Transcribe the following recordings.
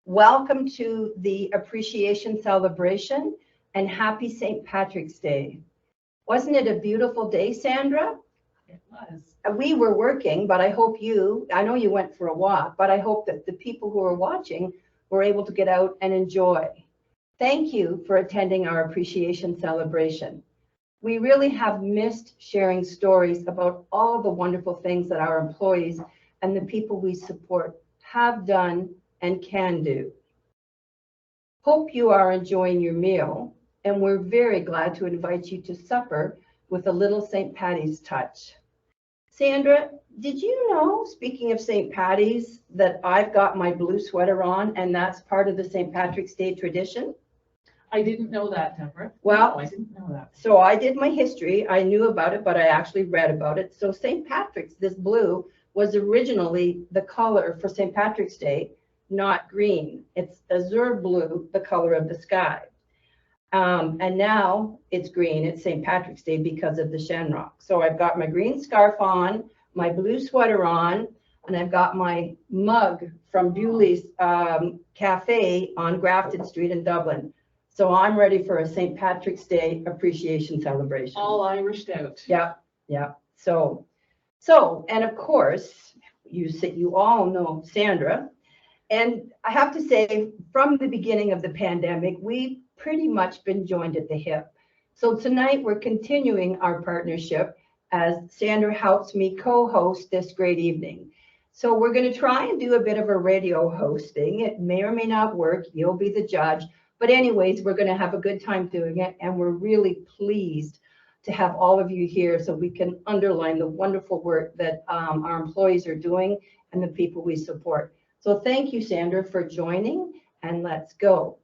Welcome to the Appreciation Celebration and happy St. Patrick's Day. Wasn't it a beautiful day, Sandra? It was. We were working, but I know you went for a walk, but I hope that the people who are watching were able to get out and enjoy. Thank you for attending our Appreciation Celebration. We really have missed sharing stories about all the wonderful things that our employees and the people we support have done and can do. Hope you are enjoying your meal, and we're very glad to invite you to supper with a little St. Patty's touch. Sandra, did you know, speaking of St. Patty's, that I've got my blue sweater on and that's part of the St. Patrick's Day tradition? I didn't know that, Deborah. Well, no, I didn't know that. So I did my history. I knew about it, but I actually read about it. So St. Patrick's, this blue, was originally the color for St. Patrick's Day, not green. It's azure blue, the color of the sky. And now it's green. It's St. Patrick's Day because of the shamrock. So I've got my green scarf on, my blue sweater on, and I've got my mug from Bewley's Cafe on Grafton Street in Dublin. So I'm ready for a St. Patrick's Day appreciation celebration. All Irished out. Yeah. So, and of course, you all know Sandra. And I have to say, from the beginning of the pandemic, we've pretty much been joined at the hip. So tonight we're continuing our partnership as Sandra helps me co-host this great evening. So we're going to try and do a bit of a radio hosting. It may or may not work. You'll be the judge. But anyways, we're going to have a good time doing it. And we're really pleased to have all of you here so we can underline the wonderful work that our employees are doing and the people we support. So thank you, Sandra, for joining, and let's go.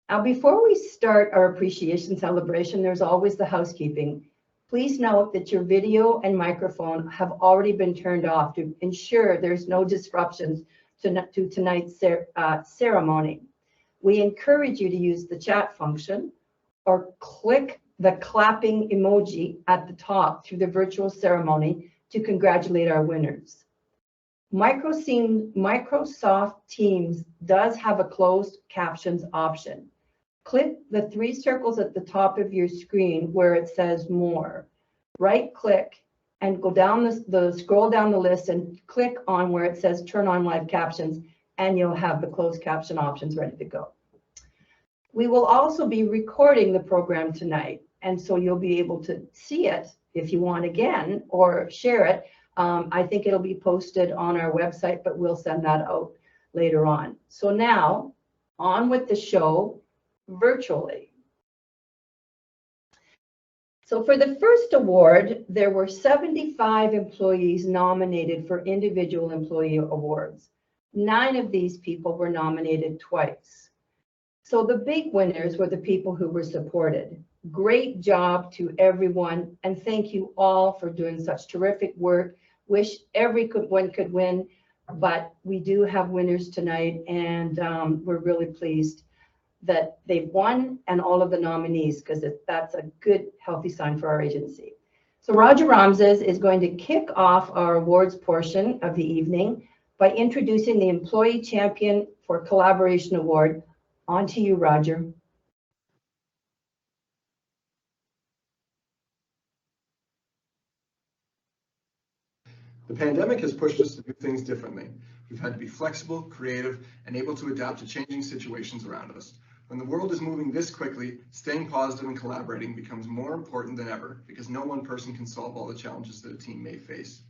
Now, before we start our appreciation celebration, there's always the housekeeping. Please note that your video and microphone have already been turned off to ensure there's no disruptions to tonight's ceremony. We encourage you to use the chat function or click the clapping emoji at the top through the virtual ceremony to congratulate our winners. Microsoft Teams does have a closed captions option. Click the 3 circles at the top of your screen where it says more. Right click and go down scroll down the list and click on where it says turn on live captions, and you'll have the closed caption options ready to go. We will also be recording the program tonight, and so you'll be able to see it if you want again or share it. I think it'll be posted on our website, but we'll send that out later on. So now, on with the show virtually. So for the first award, there were 75 employees nominated for individual employee awards. 9 of these people were nominated twice. So the big winners were the people who were supported. Great job to everyone, and thank you all for doing such terrific work. Wish everyone could win, but we do have winners tonight, and we're really pleased that they've won and all of the nominees, because that's a good, healthy sign for our agency. So Roger Ramses is going to kick off our awards portion of the evening by introducing the Employee Champion for Collaboration Award. On to you, Roger. The pandemic has pushed us to do things differently. We've had to be flexible, creative, and able to adapt to changing situations around us. When the world is moving this quickly, staying positive and collaborating becomes more important than ever, because no one person can solve all the challenges that a team may face.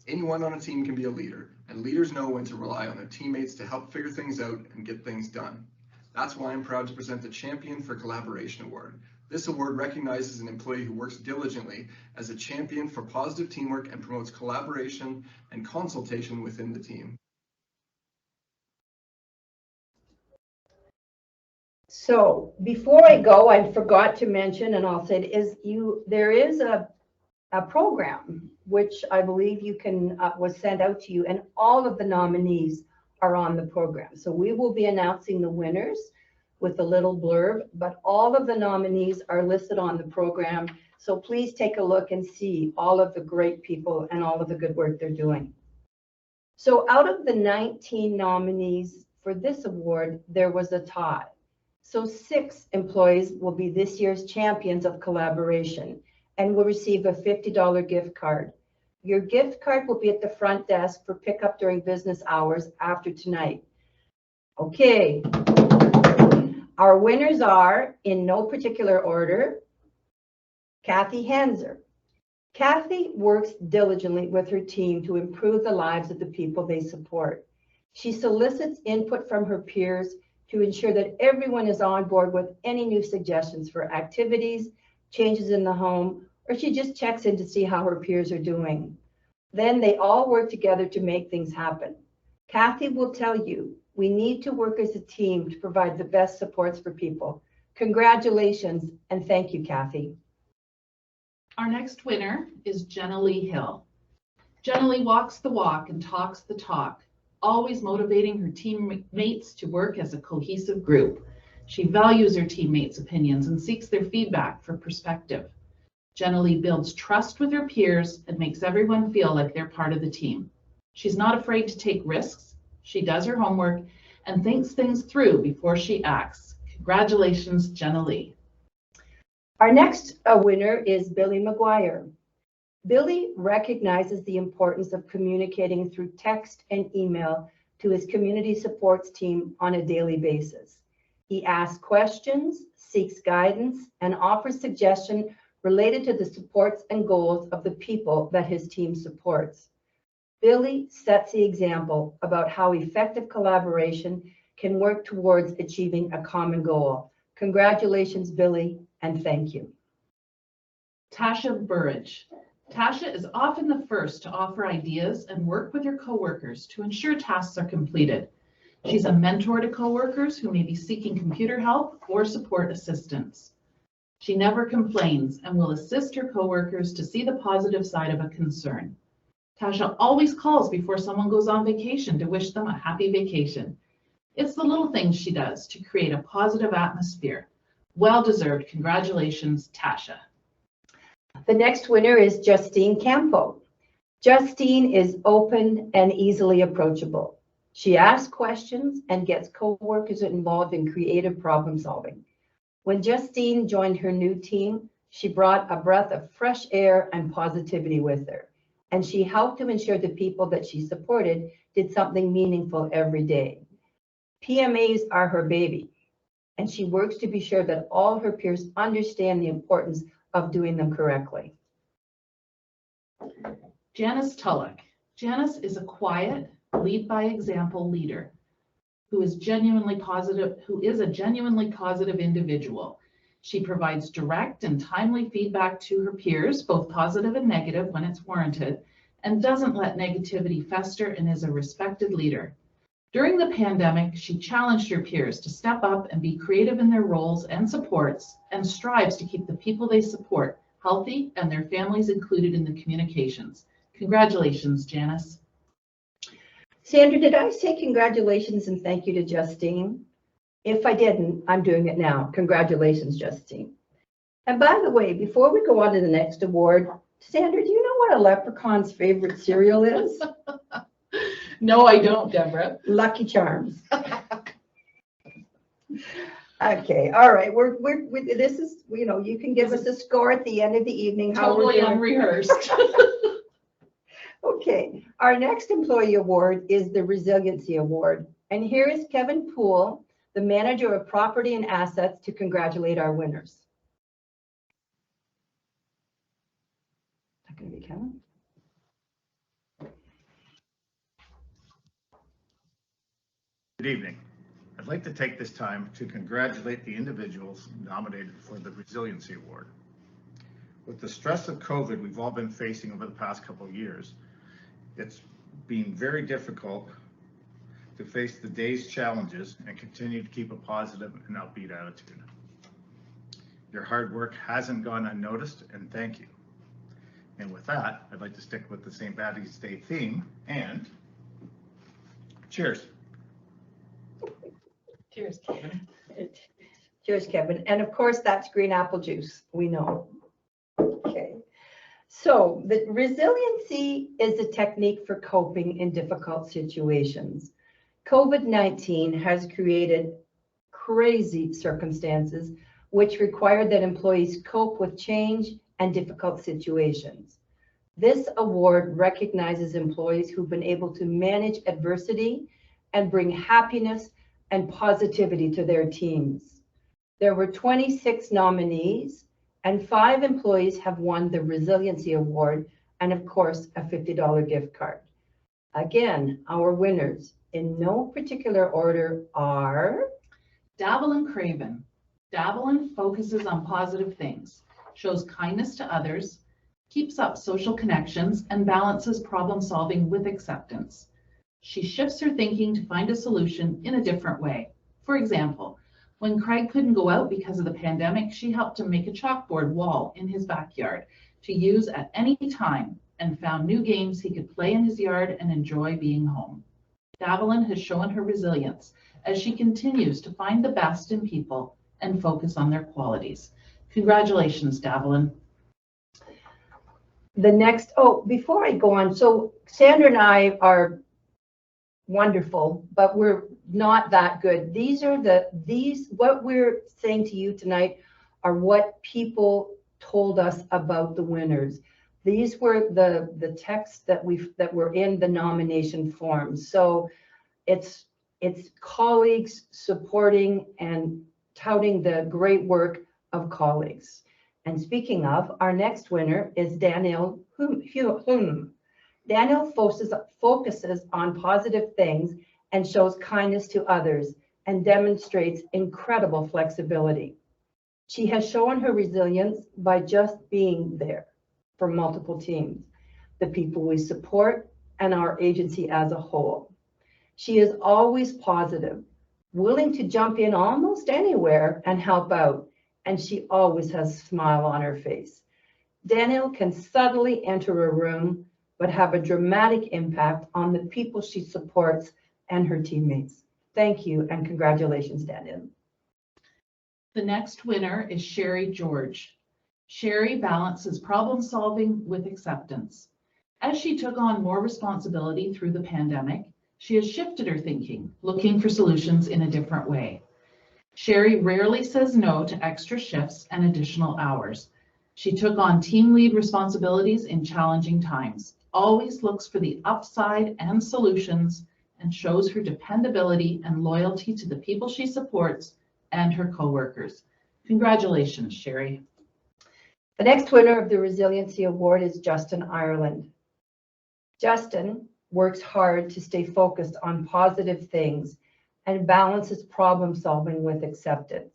Anyone on a team can be a leader, and leaders know when to rely on their teammates to help figure things out and get things done. That's why I'm proud to present the Champion for Collaboration Award. This award recognizes an employee who works diligently as a champion for positive teamwork and promotes collaboration and consultation within the team. So before I go, I forgot to mention, and I'll say it, there is a program which I believe you can was sent out to you, and all of the nominees are on the program. So we will be announcing the winners with a little blurb, but all of the nominees are listed on the program. So please take a look and see all of the great people and all of the good work they're doing. So out of the 19 nominees for this award, there was a tie. So 6 employees will be this year's champions of collaboration and will receive a $50 gift card. Your gift card will be at the front desk for pickup during business hours after tonight. Okay. Our winners are, in no particular order, Kathy Hanser. Kathy works diligently with her team to improve the lives of the people they support. She solicits input from her peers to ensure that everyone is on board with any new suggestions for activities, changes in the home, or she just checks in to see how her peers are doing. Then they all work together to make things happen. Kathy will tell you, we need to work as a team to provide the best supports for people. Congratulations, and thank you, Kathy. Our next winner is Jenna Lee Hill. Jenna Lee walks the walk and talks the talk, always motivating her teammates to work as a cohesive group. She values her teammates' opinions and seeks their feedback for perspective. Jenna Lee builds trust with her peers and makes everyone feel like they're part of the team. She's not afraid to take risks. She does her homework and thinks things through before she acts. Congratulations, Jenna Lee. Our next winner is Billy Mcguire. Billy recognizes the importance of communicating through text and email to his community supports team on a daily basis. He asks questions, seeks guidance, and offers suggestions related to the supports and goals of the people that his team supports. Billy sets the example about how effective collaboration can work towards achieving a common goal. Congratulations, Billy, and thank you. Tasha Burridge. Tasha is often the first to offer ideas and work with her coworkers to ensure tasks are completed. She's a mentor to coworkers who may be seeking computer help or support assistance. She never complains and will assist her coworkers to see the positive side of a concern. Tasha always calls before someone goes on vacation to wish them a happy vacation. It's the little things she does to create a positive atmosphere. Well-deserved. Congratulations, Tasha. The next winner is Justine Campo. Justine is open and easily approachable. She asks questions and gets coworkers involved in creative problem solving. When Justine joined her new team, she brought a breath of fresh air and positivity with her, and she helped to ensure the people that she supported did something meaningful every day. PMAs are her baby, and she works to be sure that all her peers understand the importance of doing them correctly. Janice Tullock. Janice is a quiet, lead by example leader who is a genuinely positive individual. She provides direct and timely feedback to her peers, both positive and negative when it's warranted, and doesn't let negativity fester and is a respected leader. During the pandemic, she challenged her peers to step up and be creative in their roles and supports, and strives to keep the people they support healthy and their families included in the communications. Congratulations, Janice. Sandra, did I say congratulations and thank you to Justine? If I didn't, I'm doing it now. Congratulations, Justine. And by the way, before we go on to the next award, Sandra, do you know what a leprechaun's favorite cereal is? No, I don't, Deborah. Lucky Charms. Okay, all right. This is, you can give us a score at the end of the evening. Totally unrehearsed. Okay, our next employee award is the Resiliency Award. And here is Kevin Poole, the manager of property and assets, to congratulate our winners. Is that going to be Kevin? Good evening. I'd like to take this time to congratulate the individuals nominated for the Resiliency Award. With the stress of COVID we've all been facing over the past couple of years, it's been very difficult to face the day's challenges and continue to keep a positive and upbeat attitude. Your hard work hasn't gone unnoticed, and thank you. And with that, I'd like to stick with the St. Patty's Day theme and cheers. Cheers, Kevin. Cheers, Kevin. And of course, that's green apple juice. We know. Okay. So the resiliency is a technique for coping in difficult situations. COVID-19 has created crazy circumstances which required that employees cope with change and difficult situations. This award recognizes employees who've been able to manage adversity and bring happiness and positivity to their teams. There were 26 nominees, and 5 employees have won the Resiliency Award, and of course, a $50 gift card. Again, our winners, in no particular order, are Davelin Craven. Davelin focuses on positive things, shows kindness to others, keeps up social connections, and balances problem solving with acceptance. She shifts her thinking to find a solution in a different way. For example, when Craig couldn't go out because of the pandemic, she helped him make a chalkboard wall in his backyard to use at any time and found new games he could play in his yard and enjoy being home. Davelin has shown her resilience as she continues to find the best in people and focus on their qualities. Congratulations, Davelin. the next. Oh, before I go on, so Sandra and I are wonderful, but we're not that good. What we're saying to you tonight are what people told us about the winners. These were the texts that were in the nomination forms. So it's colleagues supporting and touting the great work of colleagues. And speaking of, our next winner is Daniel Hume. Daniel focuses on positive things and shows kindness to others and demonstrates incredible flexibility. She has shown her resilience by just being there for multiple teams, the people we support, and our agency as a whole. She is always positive, willing to jump in almost anywhere and help out, and she always has a smile on her face. Danielle can subtly enter a room, but have a dramatic impact on the people she supports and her teammates. Thank you and congratulations, Danielle. The next winner is Sheri George. Sheri balances problem solving with acceptance. As she took on more responsibility through the pandemic, she has shifted her thinking, looking for solutions in a different way. Sheri rarely says no to extra shifts and additional hours. She took on team lead responsibilities in challenging times, always looks for the upside and solutions, and shows her dependability and loyalty to the people she supports and her coworkers. Congratulations, Sheri. The next winner of the Resiliency Award is Justin Ireland. Justin works hard to stay focused on positive things and balances problem solving with acceptance.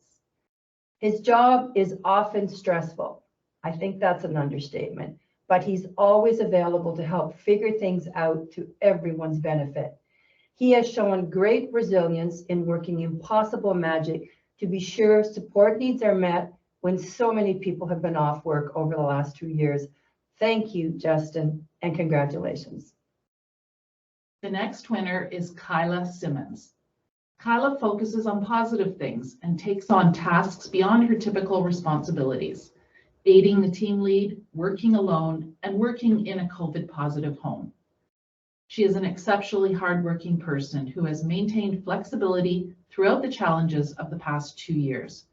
His job is often stressful. I think that's an understatement, but he's always available to help figure things out to everyone's benefit. He has shown great resilience in working impossible magic to be sure support needs are met when so many people have been off work over the last 2 years. Thank you, Justin, and congratulations. The next winner is Kyla Simmons. Kyla focuses on positive things and takes on tasks beyond her typical responsibilities, aiding the team lead, working alone, and working in a COVID-positive home. She is an exceptionally hardworking person who has maintained flexibility throughout the challenges of the past 2 years.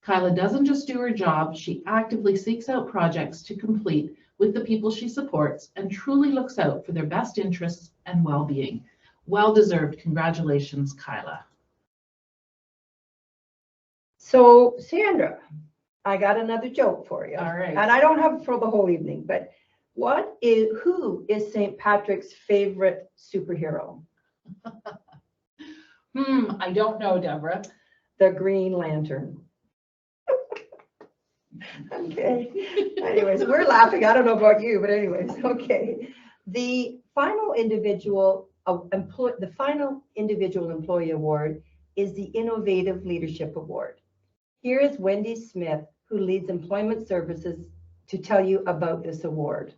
Kyla doesn't just do her job, she actively seeks out projects to complete with the people she supports and truly looks out for their best interests and well-being. Well-deserved. Congratulations, Kyla. So, Sandra, I got another joke for you. All right. And I don't have it for the whole evening, but who is St. Patrick's favorite superhero? I don't know, Deborah. The Green Lantern. Okay. Anyways, we're laughing. I don't know about you, but anyways, okay. The final individual employee award is the Innovative Leadership Award. Here is Wendy Smith, who leads employment services, to tell you about this award.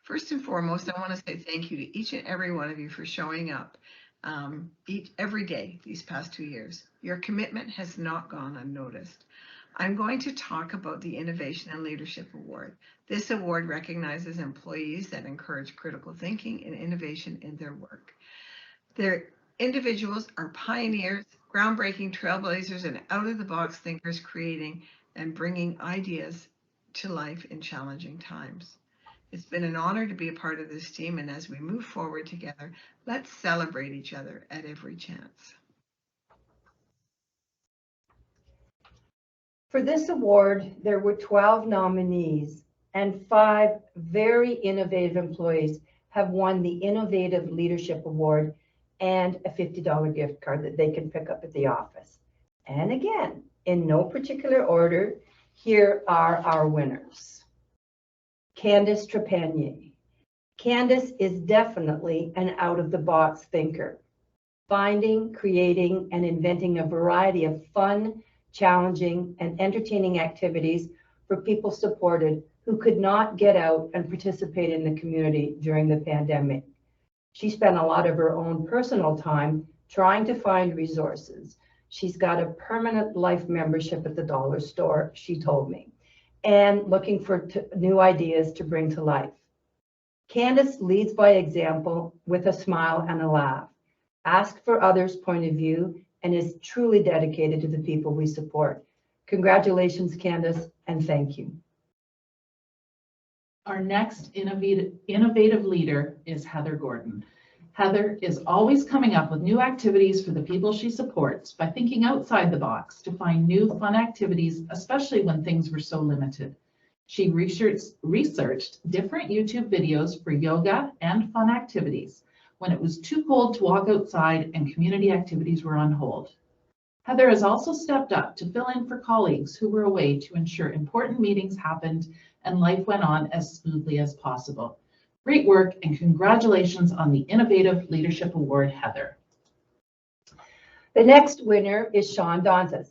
First and foremost, I want to say thank you to each and every one of you for showing up every day these past 2 years. Your commitment has not gone unnoticed. I'm going to talk about the Innovation and Leadership Award. This award recognizes employees that encourage critical thinking and innovation in their work. Their individuals are pioneers, groundbreaking trailblazers, and out-of-the-box thinkers, creating and bringing ideas to life in challenging times. It's been an honor to be a part of this team, and as we move forward together, let's celebrate each other at every chance. For this award, there were 12 nominees, and 5 very innovative employees have won the Innovative Leadership Award and a $50 gift card that they can pick up at the office. And again, in no particular order, here are our winners. Candace Trepanyi. Candace is definitely an out-of-the-box thinker, finding, creating, and inventing a variety of fun, challenging, and entertaining activities for people supported who could not get out and participate in the community during the pandemic. She spent a lot of her own personal time trying to find resources. She's got a permanent life membership at the dollar store, she told me, and looking for new ideas to bring to life. Candace leads by example with a smile and a laugh, asks for others' point of view, and is truly dedicated to the people we support. Congratulations, Candace, and thank you. Our next innovative leader is Heather Gordon. Heather is always coming up with new activities for the people she supports by thinking outside the box to find new fun activities, especially when things were so limited. She researched different YouTube videos for yoga and fun activities when it was too cold to walk outside and community activities were on hold. Heather has also stepped up to fill in for colleagues who were away to ensure important meetings happened and life went on as smoothly as possible. Great work and congratulations on the Innovative Leadership Award, Heather. The next winner is Sean Dantas.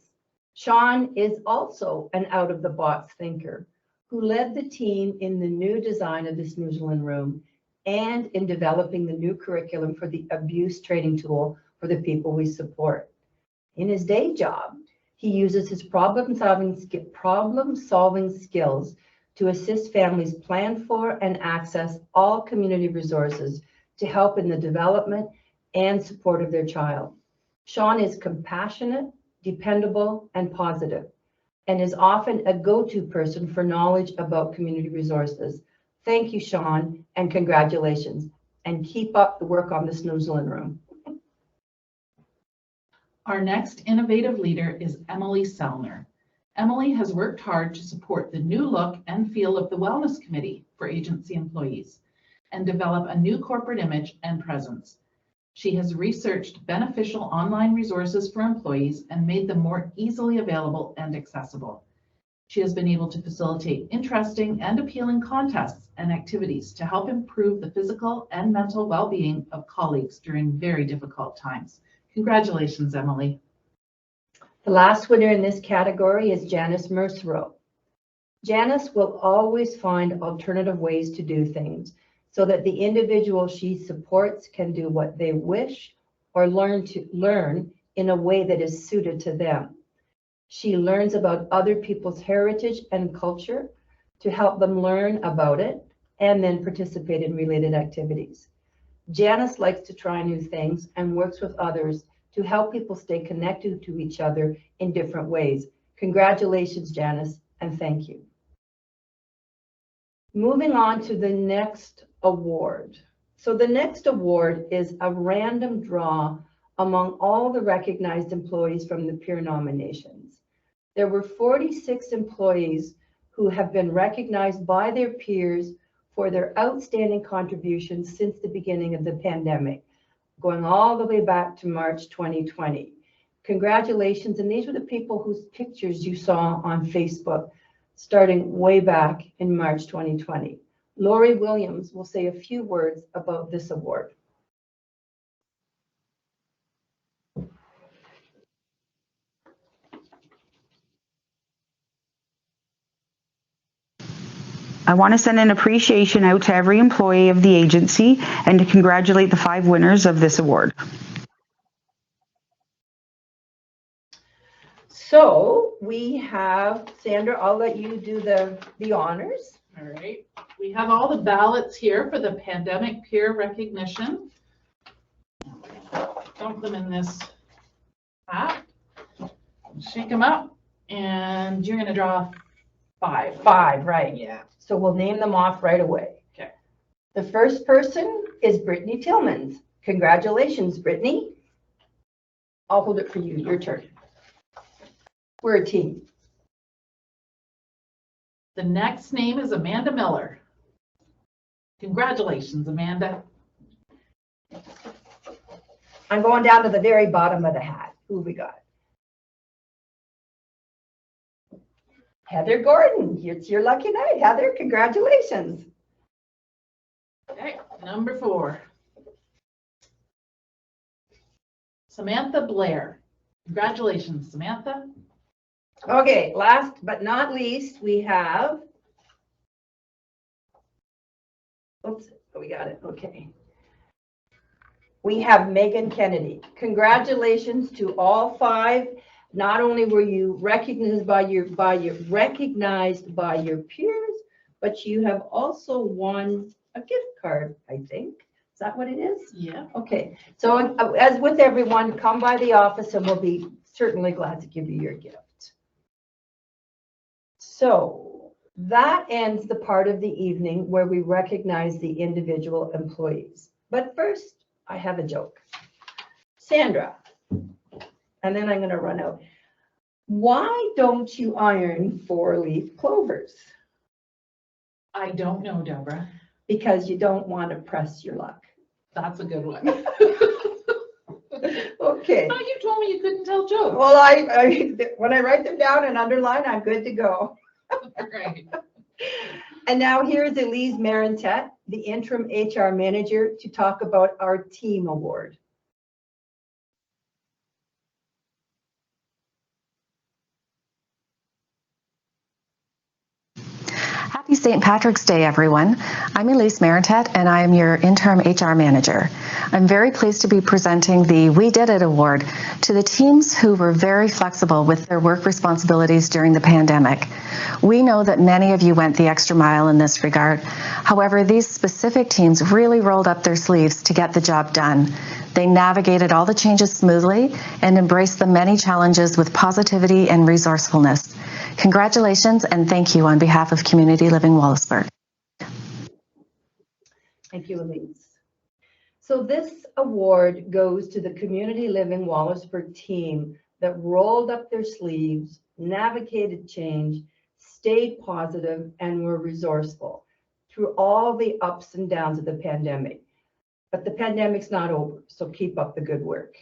Sean is also an out-of-the-box thinker who led the team in the new design of this Newsland room and in developing the new curriculum for the abuse training tool for the people we support. In his day job, he uses his problem-solving skills to assist families plan for and access all community resources to help in the development and support of their child. Sean is compassionate, dependable, and positive, and is often a go-to person for knowledge about community resources. Thank you, Sean, and congratulations. And keep up the work on this Newsland room. Our next innovative leader is Emily Salner. Emily has worked hard to support the new look and feel of the Wellness Committee for agency employees and develop a new corporate image and presence. She has researched beneficial online resources for employees and made them more easily available and accessible. She has been able to facilitate interesting and appealing contests and activities to help improve the physical and mental well-being of colleagues during very difficult times. Congratulations, Emily. The last winner in this category is Janice Mercero. Janice will always find alternative ways to do things so that the individual she supports can do what they wish or learn in a way that is suited to them. She learns about other people's heritage and culture to help them learn about it and then participate in related activities. Janice likes to try new things and works with others to help people stay connected to each other in different ways. Congratulations, Janice, and thank you. Moving on to the next award. So the next award is a random draw among all the recognized employees from the peer nominations. There were 46 employees who have been recognized by their peers for their outstanding contributions since the beginning of the pandemic, going all the way back to March 2020. Congratulations, and these were the people whose pictures you saw on Facebook starting way back in March 2020. Lori Williams will say a few words about this award. I want to send an appreciation out to every employee of the agency and to congratulate the 5 winners of this award. So we have, Sandra, I'll let you do the honors. All right. We have all the ballots here for the pandemic peer recognition. Dump them in this hat. Shake them up, and you're going to draw 5. 5, right. Yeah. So we'll name them off right away. Okay. The first person is Brittany Tillman. Congratulations, Brittany. I'll hold it for you. Your turn. We're a team. The next name is Amanda Miller. Congratulations, Amanda. I'm going down to the very bottom of the hat. Who we got? Heather Gordon. It's your lucky night, Heather. Congratulations. Okay, number 4. Samantha Blair. Congratulations, Samantha. Okay, last but not least, we have, oops, we got it, okay. We have Megan Kennedy. Congratulations to all 5. Not only were you recognized by your peers, but you have also won a gift card, I think. Is that what it is? Yeah. Okay, so as with everyone, come by the office and we'll be certainly glad to give you your gift. So that ends the part of the evening where we recognize the individual employees. But first, I have a joke. Sandra, and then I'm going to run out. Why don't you iron 4-leaf clovers? I don't know, Deborah. Because you don't want to press your luck. That's a good one. Okay. Oh, you told me you couldn't tell jokes. Well, I when I write them down and underline, I'm good to go. Right. And now here's Elise Marentet, the interim HR manager, to talk about our team award. Happy St. Patrick's Day, everyone. I'm Elise Marentet, and I am your interim HR manager. I'm very pleased to be presenting the We Did It Award to the teams who were very flexible with their work responsibilities during the pandemic. We know that many of you went the extra mile in this regard. However, these specific teams really rolled up their sleeves to get the job done. They navigated all the changes smoothly and embraced the many challenges with positivity and resourcefulness. Congratulations and thank you on behalf of Community Living Wallaceburg. Thank you, Elise. So this award goes to the Community Living Wallaceburg team that rolled up their sleeves, navigated change, stayed positive, and were resourceful through all the ups and downs of the pandemic. But the pandemic's not over, so keep up the good work.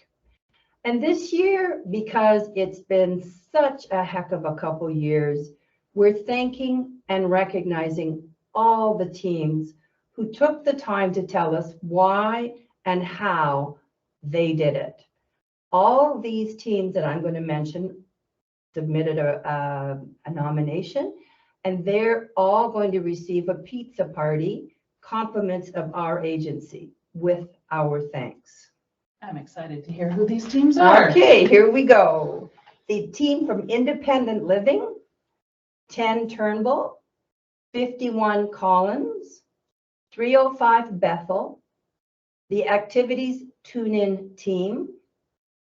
And this year, because it's been such a heck of a couple years, we're thanking and recognizing all the teams who took the time to tell us why and how they did it. All these teams that I'm going to mention submitted a nomination, and they're all going to receive a pizza party, compliments of our agency, with our thanks. I'm excited to hear who these teams are. Okay, here we go. The team from Independent Living, 10 Turnbull, 51 Collins, 305 Bethel, the Activities Tune-In team,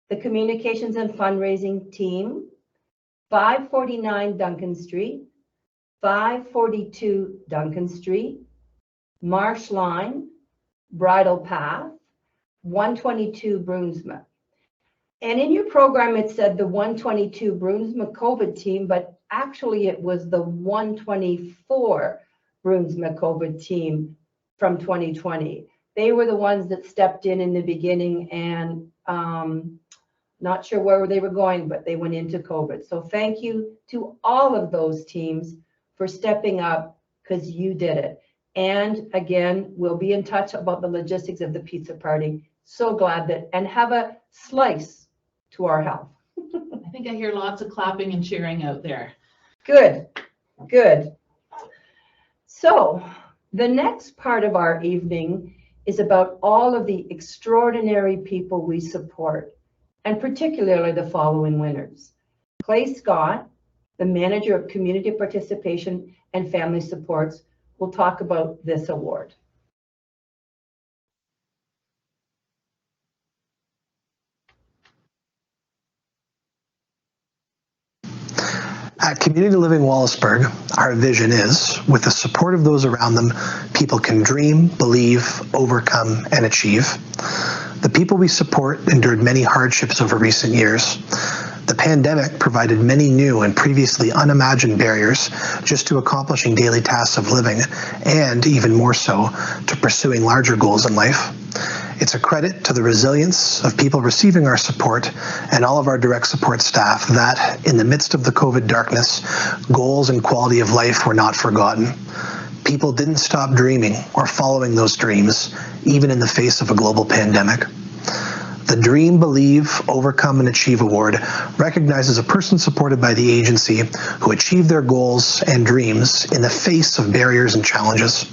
the Communications and Fundraising team, 549 Duncan Street, 542 Duncan Street, Marsh Line, Bridle Path, 122 Brunsma. And in your program, it said the 122 Brunsma COVID team, but actually it was the 124 Brunsma COVID team from 2020. They were the ones that stepped in the beginning and not sure where they were going, but they went into COVID. So thank you to all of those teams for stepping up, because you did it. And again, we'll be in touch about the logistics of the pizza party. So glad that, and have a slice to our health. I think I hear lots of clapping and cheering out there. Good, good. So the next part of our evening is about all of the extraordinary people we support, and particularly the following winners: Clay Scott, the Manager of Community Participation and Family Supports, will talk about this award. At Community Living Wallaceburg, our vision is, with the support of those around them, people can dream, believe, overcome, and achieve. The people we support endured many hardships over recent years. The pandemic provided many new and previously unimagined barriers just to accomplishing daily tasks of living, and even more so, to pursuing larger goals in life. It's a credit to the resilience of people receiving our support and all of our direct support staff that, in the midst of the COVID darkness, goals and quality of life were not forgotten. People didn't stop dreaming or following those dreams, even in the face of a global pandemic. The Dream, Believe, Overcome, and Achieve Award recognizes a person supported by the agency who achieved their goals and dreams in the face of barriers and challenges.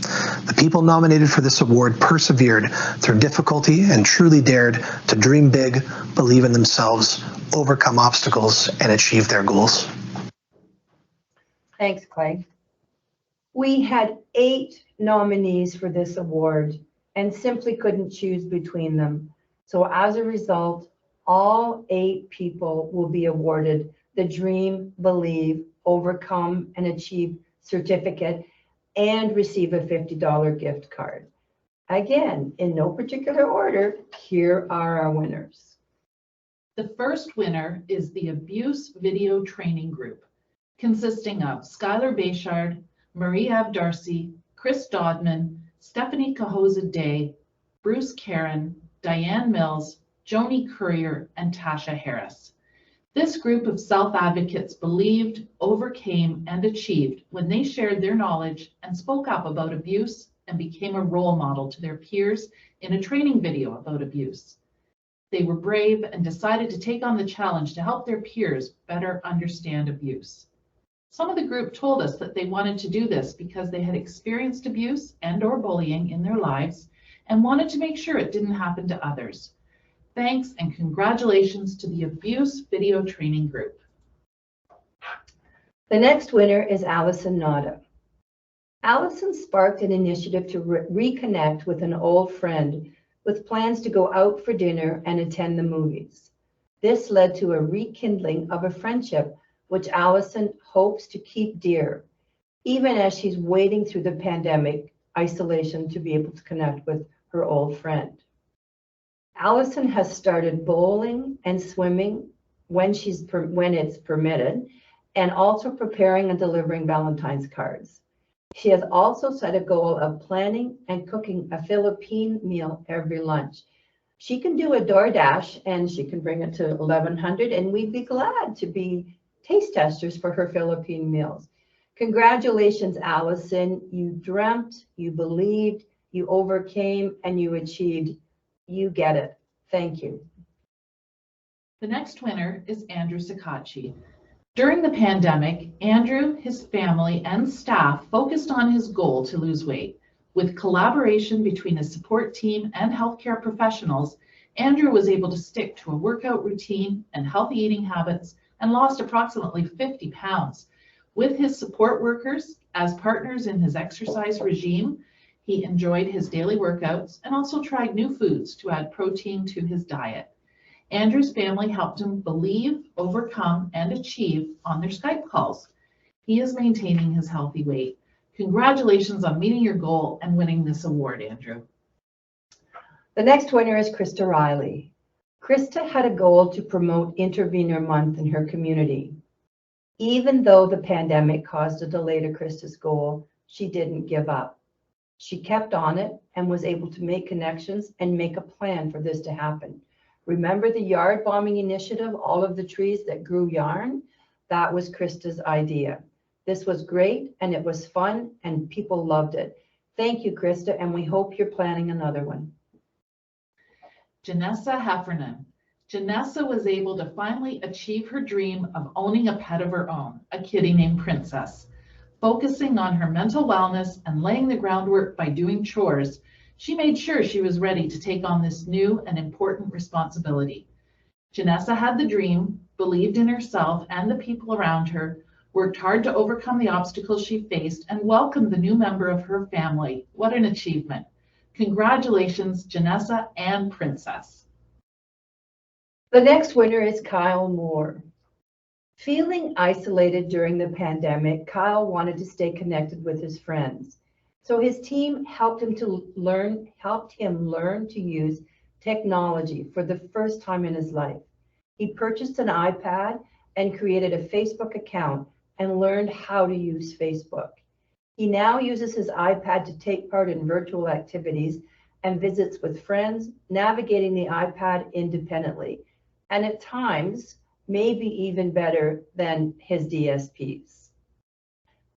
The people nominated for this award persevered through difficulty and truly dared to dream big, believe in themselves, overcome obstacles, and achieve their goals. Thanks, Clay. We had 8 nominees for this award and simply couldn't choose between them. So as a result, all 8 people will be awarded the Dream, Believe, Overcome, and Achieve certificate and receive a $50 gift card. Again, in no particular order, here are our winners. The first winner is the Abuse Video Training Group, consisting of Skylar Bayshard, Marie-Ave Darcy, Chris Dodman, Stephanie Cahoza-Day, Bruce Karen, Diane Mills, Joni Courier, and Tasha Harris. This group of self-advocates believed, overcame, and achieved when they shared their knowledge and spoke up about abuse and became a role model to their peers in a training video about abuse. They were brave and decided to take on the challenge to help their peers better understand abuse. Some of the group told us that they wanted to do this because they had experienced abuse and/or bullying in their lives and wanted to make sure it didn't happen to others. Thanks and congratulations to the Abuse Video Training Group. The next winner is Alison Nada. Alison sparked an initiative to reconnect with an old friend with plans to go out for dinner and attend the movies. This led to a rekindling of a friendship which Alison hopes to keep dear, even as she's wading through the pandemic isolation to be able to connect with her old friend. Alison has started bowling and swimming when it's permitted, and also preparing and delivering Valentine's cards. She has also set a goal of planning and cooking a Philippine meal every lunch. She can do a DoorDash and she can bring it to 1100, and we'd be glad to be taste testers for her Philippine meals. Congratulations, Alison. You dreamt, you believed, you overcame, and you achieved. You get it. Thank you. The next winner is Andrew Tsukacci. During the pandemic, Andrew, his family, and staff focused on his goal to lose weight. With collaboration between his support team and healthcare professionals, Andrew was able to stick to a workout routine and healthy eating habits and lost approximately 50 pounds. With his support workers as partners in his exercise regime, he enjoyed his daily workouts and also tried new foods to add protein to his diet. Andrew's family helped him believe, overcome, and achieve on their Skype calls. He is maintaining his healthy weight. Congratulations on meeting your goal and winning this award, Andrew. The next winner is Christa Riley. Christa had a goal to promote Intervenor Month in her community. Even though the pandemic caused a delay to Christa's goal, she didn't give up. She kept on it and was able to make connections and make a plan for this to happen. Remember the yard bombing initiative, all of the trees that grew yarn? That was Christa's idea. This was great and it was fun and people loved it. Thank you, Christa, and we hope you're planning another one. Janessa Heffernan. Janessa was able to finally achieve her dream of owning a pet of her own, a kitty named Princess. Focusing on her mental wellness and laying the groundwork by doing chores, she made sure she was ready to take on this new and important responsibility. Janessa had the dream, believed in herself and the people around her, worked hard to overcome the obstacles she faced, and welcomed the new member of her family. What an achievement. Congratulations, Janessa and Princess. The next winner is Kyle Moore. Feeling isolated during the pandemic, Kyle wanted to stay connected with his friends. So his team helped him learn to use technology for the first time in his life. He purchased an iPad and created a Facebook account and learned how to use Facebook. He now uses his iPad to take part in virtual activities and visits with friends, navigating the iPad independently, and at times, maybe even better than his DSPs.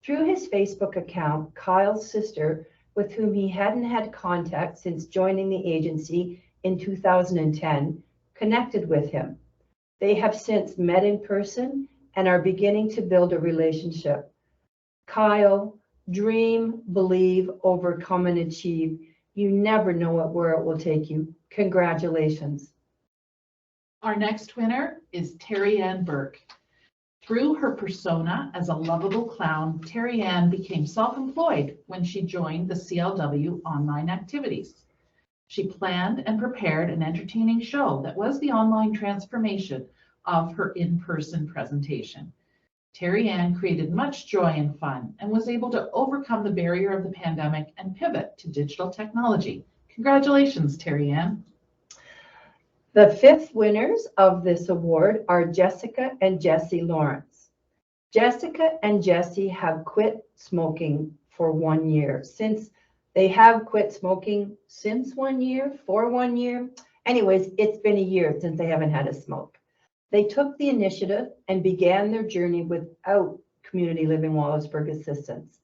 Through his Facebook account, Kyle's sister, with whom he hadn't had contact since joining the agency in 2010, connected with him. They have since met in person and are beginning to build a relationship. Kyle, dream, believe, overcome, and achieve. You never know where it will take you. Congratulations. Our next winner is Terry Ann Burke. Through her persona as a lovable clown, Terry Ann became self-employed when she joined the CLW online activities. She planned and prepared an entertaining show that was the online transformation of her in-person presentation. Terry Ann created much joy and fun and was able to overcome the barrier of the pandemic and pivot to digital technology. Congratulations, Terry Ann. The fifth winners of this award are Jessica and Jesse Lawrence. Jessica and Jesse have quit smoking for 1 year. Since they have quit smoking since 1 year, for 1 year. Anyways, it's been a year since they haven't had a smoke. They took the initiative and began their journey without Community Living Wallaceburg assistance.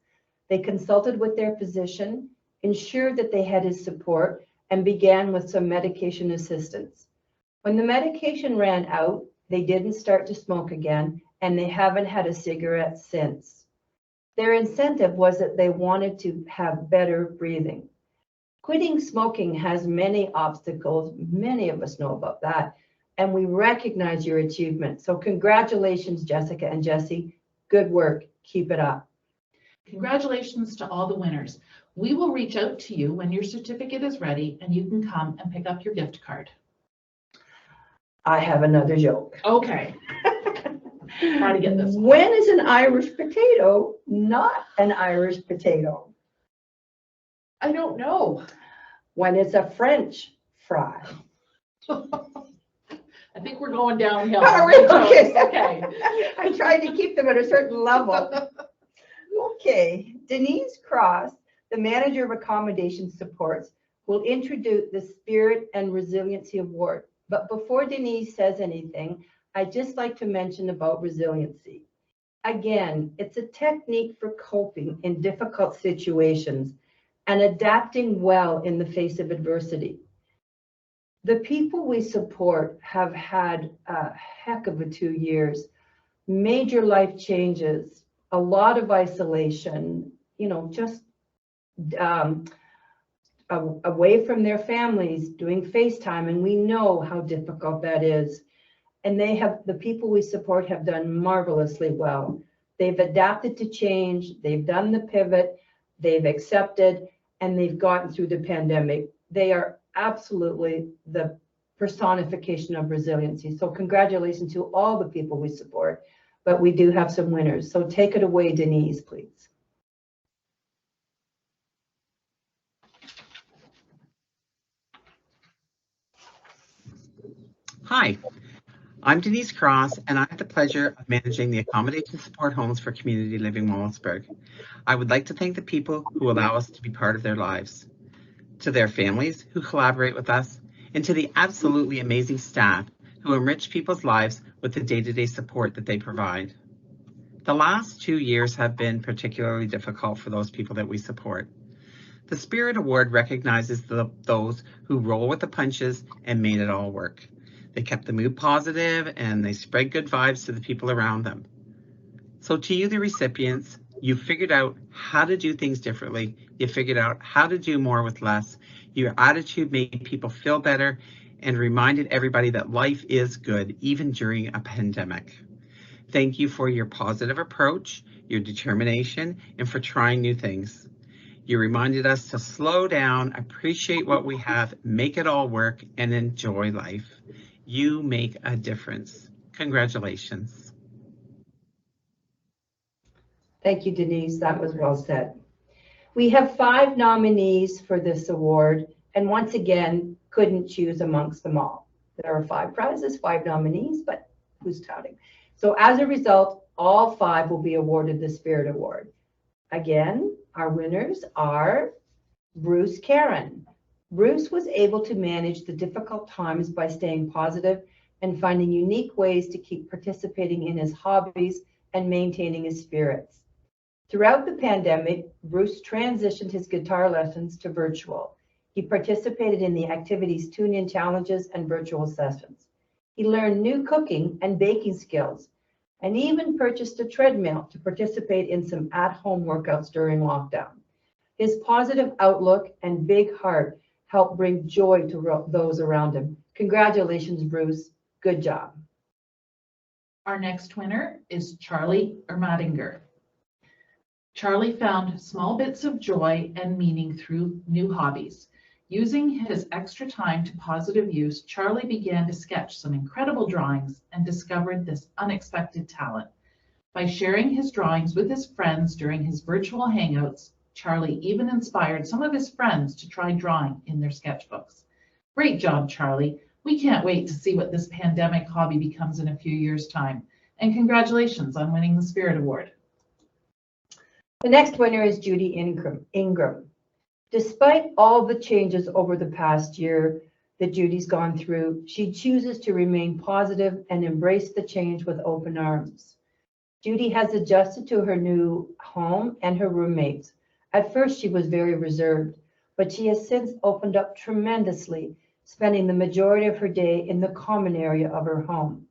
They consulted with their physician, ensured that they had his support, and began with some medication assistance. When the medication ran out, they didn't start to smoke again, and they haven't had a cigarette since. Their incentive was that they wanted to have better breathing. Quitting smoking has many obstacles. Many of us know about that, and we recognize your achievement. So congratulations, Jessica and Jesse. Good work. Keep it up. Congratulations to all the winners. We will reach out to you when your certificate is ready and you can come and pick up your gift card. I have another joke. Okay. Try to get this one. When is an Irish potato not an Irish potato? I don't know. When it's a French fry. I think we're going downhill. Are we? Okay. Okay. I tried to keep them at a certain level. Okay. Denise Cross, the manager of accommodation supports, will introduce the Spirit and Resiliency Award. But before Denise says anything, I'd just like to mention about resiliency. Again, it's a technique for coping in difficult situations and adapting well in the face of adversity. The people we support have had a heck of a 2 years, major life changes, a lot of isolation, just away from their families, doing FaceTime, and we know how difficult that is. And the people we support have done marvelously well. They've adapted to change, they've done the pivot, they've accepted, and they've gotten through the pandemic. They are absolutely the personification of resiliency. So congratulations to all the people we support, but we do have some winners. So take it away, Denise, please. Hi, I'm Denise Cross, and I have the pleasure of managing the accommodation support homes for Community Living Wallaceburg. I would like to thank the people who allow us to be part of their lives, to their families who collaborate with us, and to the absolutely amazing staff who enrich people's lives with the day-to-day support that they provide. The last 2 years have been particularly difficult for those people that we support. The Spirit Award recognizes those who roll with the punches and made it all work. They kept the mood positive and they spread good vibes to the people around them. So to you, the recipients, you figured out how to do things differently. You figured out how to do more with less. Your attitude made people feel better, and reminded everybody that life is good, even during a pandemic. Thank you for your positive approach, your determination, and for trying new things. You reminded us to slow down, appreciate what we have, make it all work, and enjoy life. You make a difference. Congratulations. Thank you, Denise. That was well said. We have 5 nominees for this award, and once again, couldn't choose amongst them all. There are 5 prizes, 5 nominees, but who's counting? So as a result, all 5 will be awarded the Spirit Award. Again, our winners are Bruce Karen. Bruce was able to manage the difficult times by staying positive and finding unique ways to keep participating in his hobbies and maintaining his spirits. Throughout the pandemic, Bruce transitioned his guitar lessons to virtual. He participated in the activities tune-in challenges and virtual sessions. He learned new cooking and baking skills, and even purchased a treadmill to participate in some at-home workouts during lockdown. His positive outlook and big heart helped bring joy to those around him. Congratulations, Bruce. Good job. Our next winner is Charlie Mattinger. Charlie found small bits of joy and meaning through new hobbies. Using his extra time to positive use, Charlie began to sketch some incredible drawings and discovered this unexpected talent. By sharing his drawings with his friends during his virtual hangouts, Charlie even inspired some of his friends to try drawing in their sketchbooks. Great job, Charlie. We can't wait to see what this pandemic hobby becomes in a few years' time. And congratulations on winning the Spirit Award. The next winner is Judy Ingram. Despite all the changes over the past year that Judy's gone through, she chooses to remain positive and embrace the change with open arms. Judy has adjusted to her new home and her roommates. At first, she was very reserved, but she has since opened up tremendously, spending the majority of her day in the common area of her home.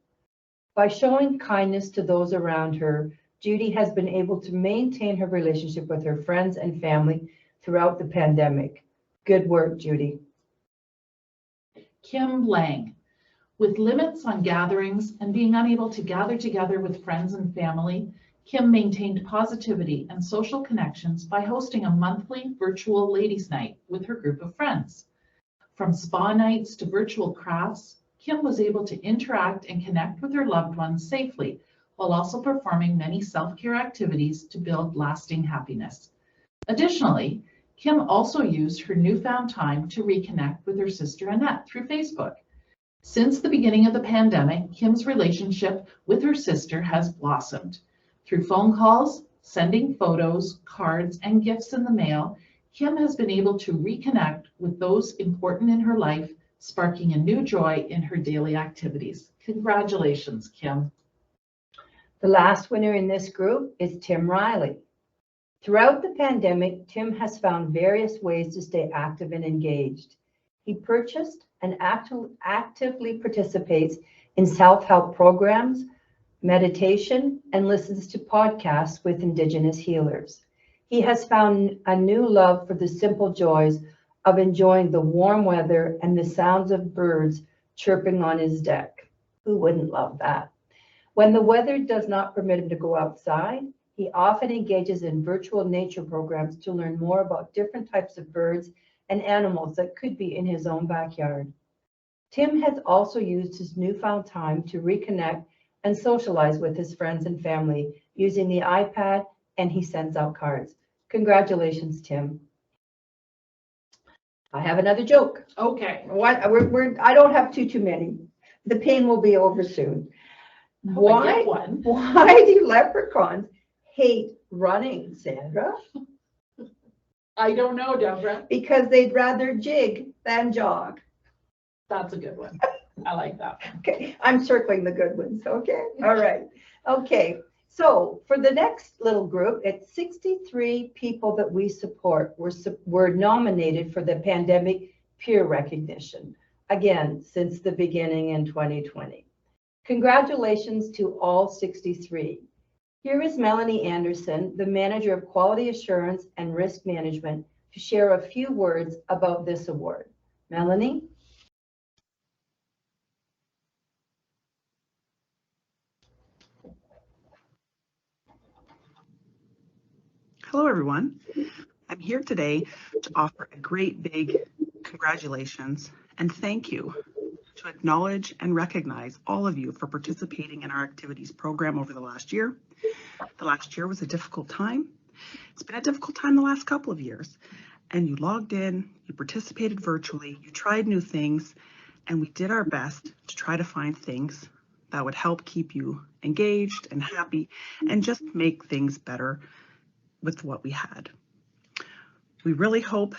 By showing kindness to those around her, Judy has been able to maintain her relationship with her friends and family throughout the pandemic. Good work, Judy. Kim Lang. With limits on gatherings and being unable to gather together with friends and family, Kim maintained positivity and social connections by hosting a monthly virtual ladies' night with her group of friends. From spa nights to virtual crafts, Kim was able to interact and connect with her loved ones safely, while also performing many self-care activities to build lasting happiness. Additionally, Kim also used her newfound time to reconnect with her sister Annette through Facebook. Since the beginning of the pandemic, Kim's relationship with her sister has blossomed. Through phone calls, sending photos, cards, and gifts in the mail, Kim has been able to reconnect with those important in her life, sparking a new joy in her daily activities. Congratulations, Kim. The last winner in this group is Tim Riley. Throughout the pandemic, Tim has found various ways to stay active and engaged. He purchased and actively participates in self-help programs, meditation, and listens to podcasts with Indigenous healers. He has found a new love for the simple joys of enjoying the warm weather and the sounds of birds chirping on his deck. Who wouldn't love that? When the weather does not permit him to go outside, he often engages in virtual nature programs to learn more about different types of birds and animals that could be in his own backyard. Tim has also used his newfound time to reconnect and socialize with his friends and family using the iPad, and he sends out cards. Congratulations, Tim. I have another joke. Okay. I don't have too many. The pain will be over soon. Why do leprechauns hate running, Sandra? I don't know, Deborah. Because they'd rather jig than jog. That's a good one. I like that. Okay, I'm circling the good ones. Okay, all right. Okay, so for the next little group, it's 63 people that we support were nominated for the pandemic peer recognition, again, since the beginning in 2020. Congratulations to all 63. Here is Melanie Anderson, the Manager of Quality Assurance and Risk Management, to share a few words about this award. Melanie? Hello, everyone. I'm here today to offer a great big congratulations and thank you, to acknowledge and recognize all of you for participating in our activities program over the last year. The last year was a difficult time. It's been a difficult time the last couple of years, and you logged in, you participated virtually, you tried new things, and we did our best to try to find things that would help keep you engaged and happy and just make things better with what we had. We really hope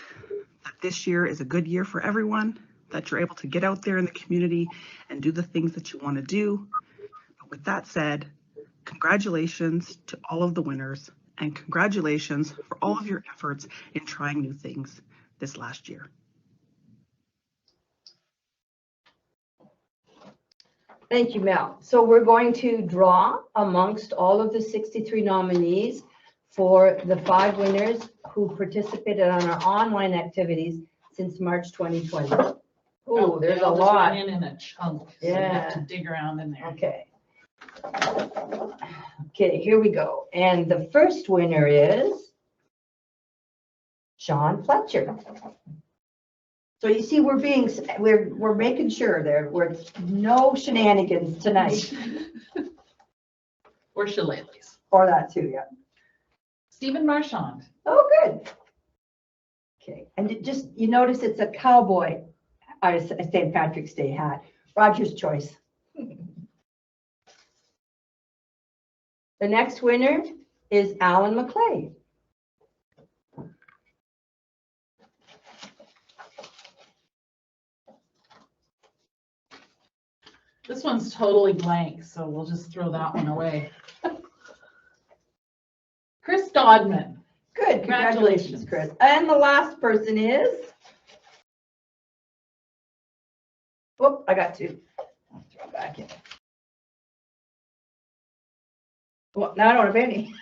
that this year is a good year for everyone, that you're able to get out there in the community and do the things that you want to do. But with that said, congratulations to all of the winners and congratulations for all of your efforts in trying new things this last year. Thank you, Mel. So we're going to draw amongst all of the 63 nominees for the 5 winners who participated on our online activities since March 2020. Oh, there's a lot. Went in a chunk. So Yeah. you have to dig around in there. Okay. Okay, here we go. And the first winner is John Fletcher. So you see, we're making sure there were no shenanigans tonight. Or shillelaghs. Or that too, yeah. Stephen Marchand. Oh, good. Okay, and you notice it's a cowboy, a St. Patrick's Day hat. Roger's choice. The next winner is Alan McClay. This one's totally blank, so we'll just throw that one away. Chris Dodman. Good, congratulations, Chris. And the last person is, whoop, I got 2. I'll throw it back in. Well, now I don't have any.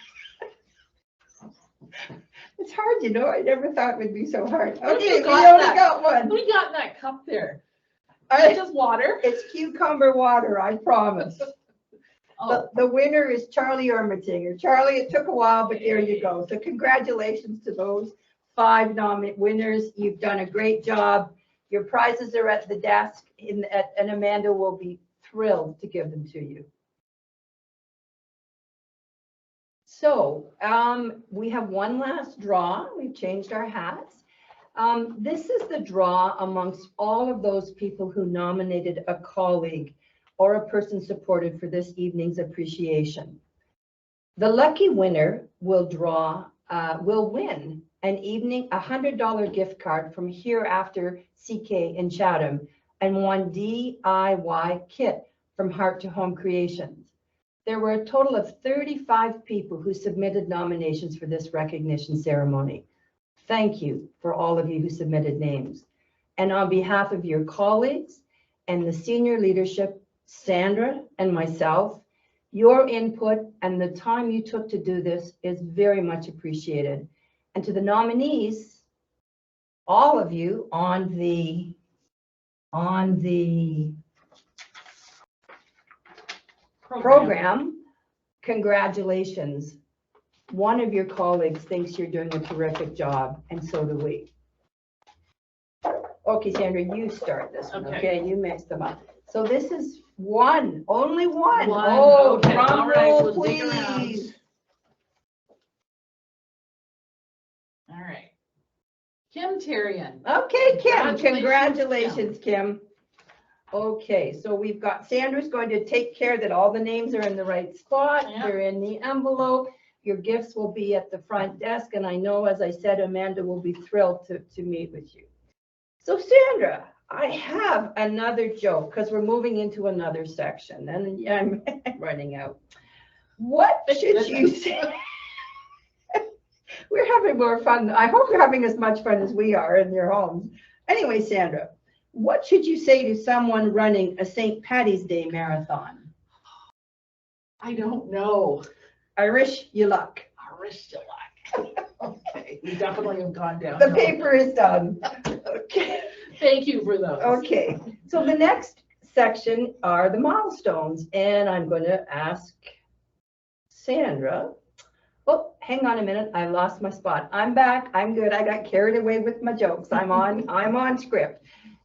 It's hard, you know. I never thought it would be so hard. Okay, we only got one. We got that cup there. It's just water. It's cucumber water, I promise. Oh. The winner is Charlie Mattinger. Charlie, it took a while, but there you go. So congratulations to those 5 winners. You've done a great job. Your prizes are at the desk, and Amanda will be thrilled to give them to you. So we have one last draw. We've changed our hats. This is the draw amongst all of those people who nominated a colleague or a person supported for this evening's appreciation. The lucky winner will win an evening $100 gift card from Hereafter CK in Chatham and one DIY kit from Heart to Home Creations. There were a total of 35 people who submitted nominations for this recognition ceremony. Thank you for all of you who submitted names. And on behalf of your colleagues and the senior leadership, Sandra and myself, your input and the time you took to do this is very much appreciated. And to the nominees, all of you on the program, congratulations. One of your colleagues thinks you're doing a terrific job, and so do we. Okay, Sandra, you start this one, okay? You mix them up. So this is only one. Oh, okay. drum All right, roll, we'll dig around. please. All right. Kim Terrian. Okay, Kim, congratulations, Kim. Okay, so we've got Sandra's going to take care that all the names are in the right spot. Yep. They're in the envelope. Your gifts will be at the front desk. And I know, as I said, Amanda will be thrilled to meet with you. So Sandra, I have another joke because we're moving into another section and I'm running out. What should you say? We're having more fun. I hope you're having as much fun as we are in your homes. Anyway, Sandra, what should you say to someone running a St. Paddy's Day marathon? I don't know. I wish you luck. I wish you luck. Okay, we definitely have gone down. The paper is done. Okay. Thank you for those. Okay, so the next section are the milestones, and I'm going to ask Sandra, Oh, hang on a minute. I lost my spot. I'm back. I'm good. I got carried away with my jokes. I'm on script.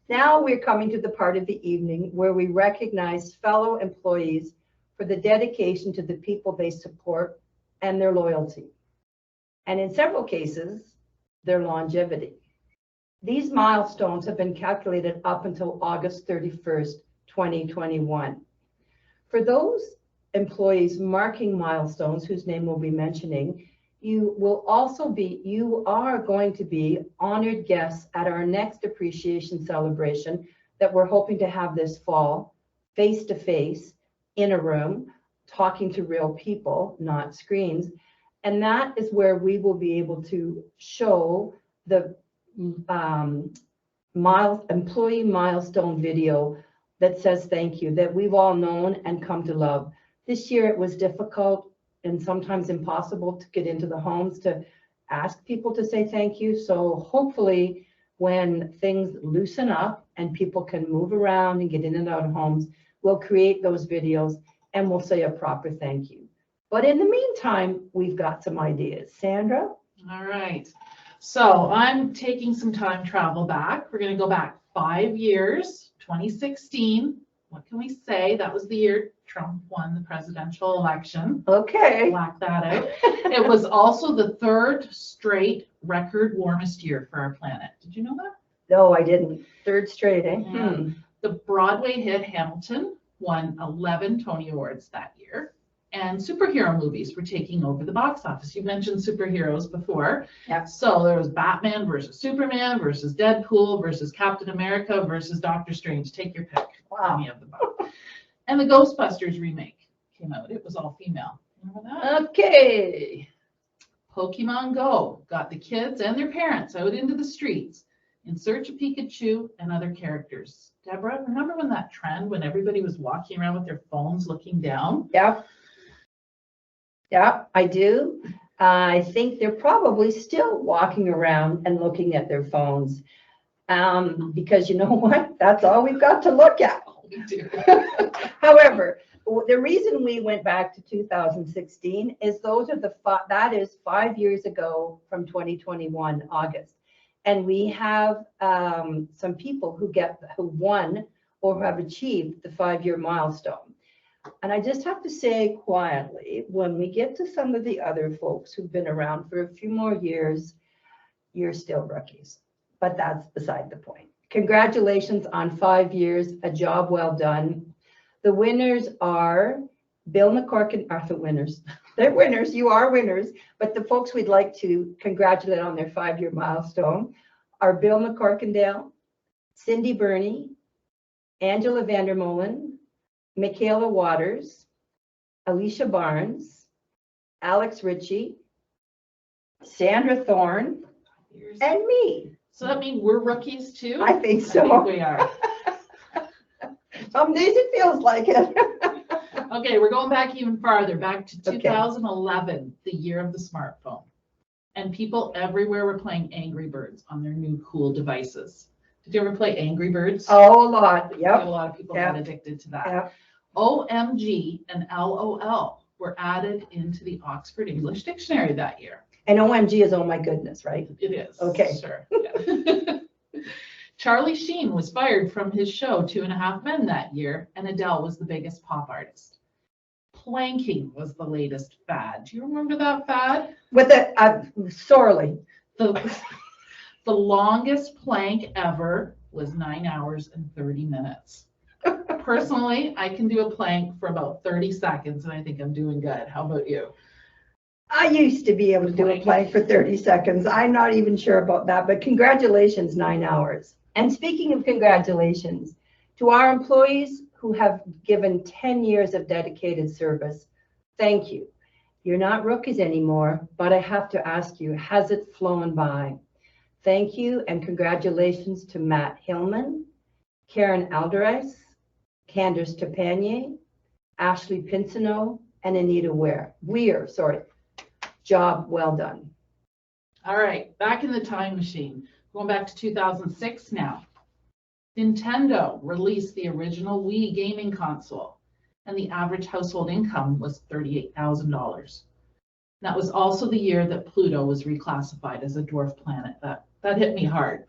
Now we're coming to the part of the evening where we recognize fellow employees for the dedication to the people they support and their loyalty. And in several cases, their longevity. These milestones have been calculated up until August 31st, 2021. For those employees marking milestones, whose name we'll be mentioning, you are going to be honored guests at our next appreciation celebration that we're hoping to have this fall, face-to-face, in a room, talking to real people, not screens. And that is where we will be able to show the employee milestone video that says thank you, that we've all known and come to love. This year it was difficult and sometimes impossible to get into the homes to ask people to say thank you. So hopefully when things loosen up and people can move around and get in and out of homes, we'll create those videos and we'll say a proper thank you. But in the meantime, we've got some ideas. Sandra? All right. So I'm taking some time travel back. We're going to go back 5 years, 2016. What can we say? That was the year Trump won the presidential election. Okay. Black that out. It was also the 3rd straight record warmest year for our planet. Did you know that? No, I didn't. 3rd straight, eh? Yeah. The Broadway hit Hamilton won 11 Tony Awards that year. And superhero movies were taking over the box office. You mentioned superheroes before. Yep. So there was Batman versus Superman versus Deadpool versus Captain America versus Doctor Strange. Take your pick. Wow. Any of the both. And the Ghostbusters remake came out. It was all female. Remember that? Okay. Pokemon Go got the kids and their parents out into the streets in search of Pikachu and other characters. Deborah, remember when that trend when everybody was walking around with their phones looking down? Yeah. Yeah, I do. I think they're probably still walking around and looking at their phones because you know what? That's all we've got to look at. We do. However, the reason we went back to 2016 is that is 5 years ago from 2021 August, and we have some people who won or have achieved the 5-year milestone. And I just have to say quietly, when we get to some of the other folks who've been around for a few more years, you're still rookies. But that's beside the point. Congratulations on 5 years, a job well done. The winners are Bill McCorkin, are the winners. They're winners, you are winners. But the folks we'd like to congratulate on their 5-year milestone are Bill McCorkindale, Cindy Burney, Angela Vandermolen, Michaela Waters, Alicia Barnes, Alex Ritchie, Sandra Thorne, and me. So that means we're rookies too? I think so. I think we are. Some days it feels like it. Okay, we're going back even farther, back to 2011, the year of the smartphone. And people everywhere were playing Angry Birds on their new cool devices. Did you ever play Angry Birds? Oh, a lot. Yep. A lot of people got addicted to that. Yep. OMG and LOL were added into the Oxford English Dictionary that year. And OMG is oh my goodness, right? It is. Okay. Sure. Yeah. Charlie Sheen was fired from his show 2.5 Men that year, and Adele was the biggest pop artist. Planking was the latest fad. Do you remember that fad? With it, sorely. The longest plank ever was 9 hours and 30 minutes. Personally, I can do a plank for about 30 seconds, and I think I'm doing good. How about you? I used to be able to do a plank for 30 seconds. I'm not even sure about that, but congratulations, 9 hours. And speaking of congratulations, to our employees who have given 10 years of dedicated service, thank you. You're not rookies anymore, but I have to ask you, has it flown by? Thank you and congratulations to Matt Hillman, Karen Alderdice, Candace Trepanyi, Ashley Pinsino, and Anita Weir. Job well done. All right, back in the time machine. Going back to 2006 now. Nintendo released the original Wii gaming console, and the average household income was $38,000. That was also the year that Pluto was reclassified as a dwarf planet. That hit me hard.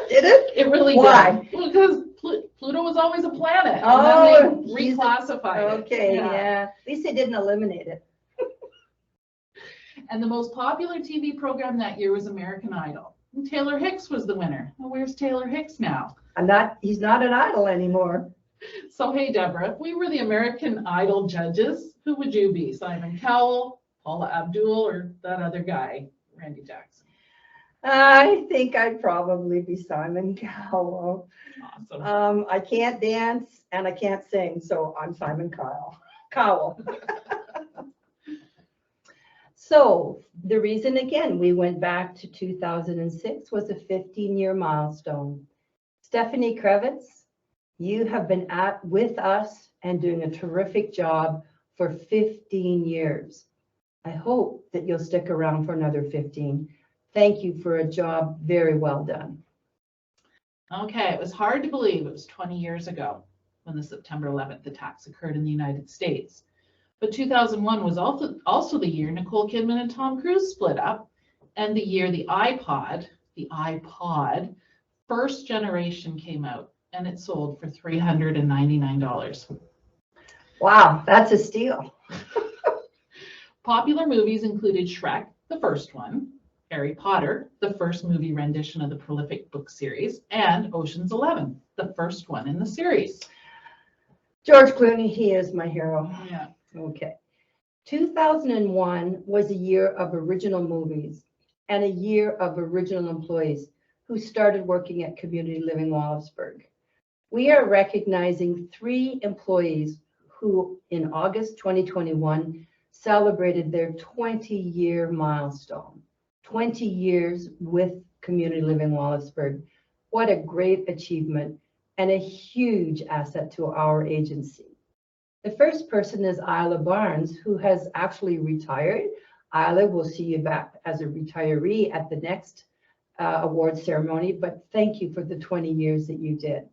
Did it? It really Why? did. Well, because Pluto was always a planet. Oh, and then they reclassified it. Okay, yeah. At least they didn't eliminate it. And the most popular TV program that year was American Idol. And Taylor Hicks was the winner. Well, where's Taylor Hicks now? He's not an idol anymore. So, hey, Deborah, if we were the American Idol judges, who would you be? Simon Cowell, Paula Abdul, or that other guy, Randy Jackson? I think I'd probably be Simon Cowell. Awesome. I can't dance and I can't sing, so I'm Simon Cowell. So the reason, again, we went back to 2006 was a 15-year milestone. Stephanie Kravitz, you have been with us and doing a terrific job for 15 years. I hope that you'll stick around for another 15. Thank you for a job very well done. Okay, it was hard to believe it was 20 years ago when the September 11th attacks occurred in the United States. But 2001 was also the year Nicole Kidman and Tom Cruise split up, and the year the iPod first generation came out, and it sold for $399. Wow, that's a steal. Popular movies included Shrek, the first one, Harry Potter, the first movie rendition of the prolific book series, and Ocean's 11, the first one in the series. George Clooney, he is my hero. Yeah. Okay. 2001 was a year of original movies and a year of original employees who started working at Community Living Wallaceburg. We are recognizing 3 employees who in August 2021 celebrated their 20-year milestone. 20 years with Community Living Wallaceburg. What a great achievement and a huge asset to our agency. The first person is Isla Barnes, who has actually retired. Isla, will see you back as a retiree at the next award ceremony, but thank you for the 20 years that you did.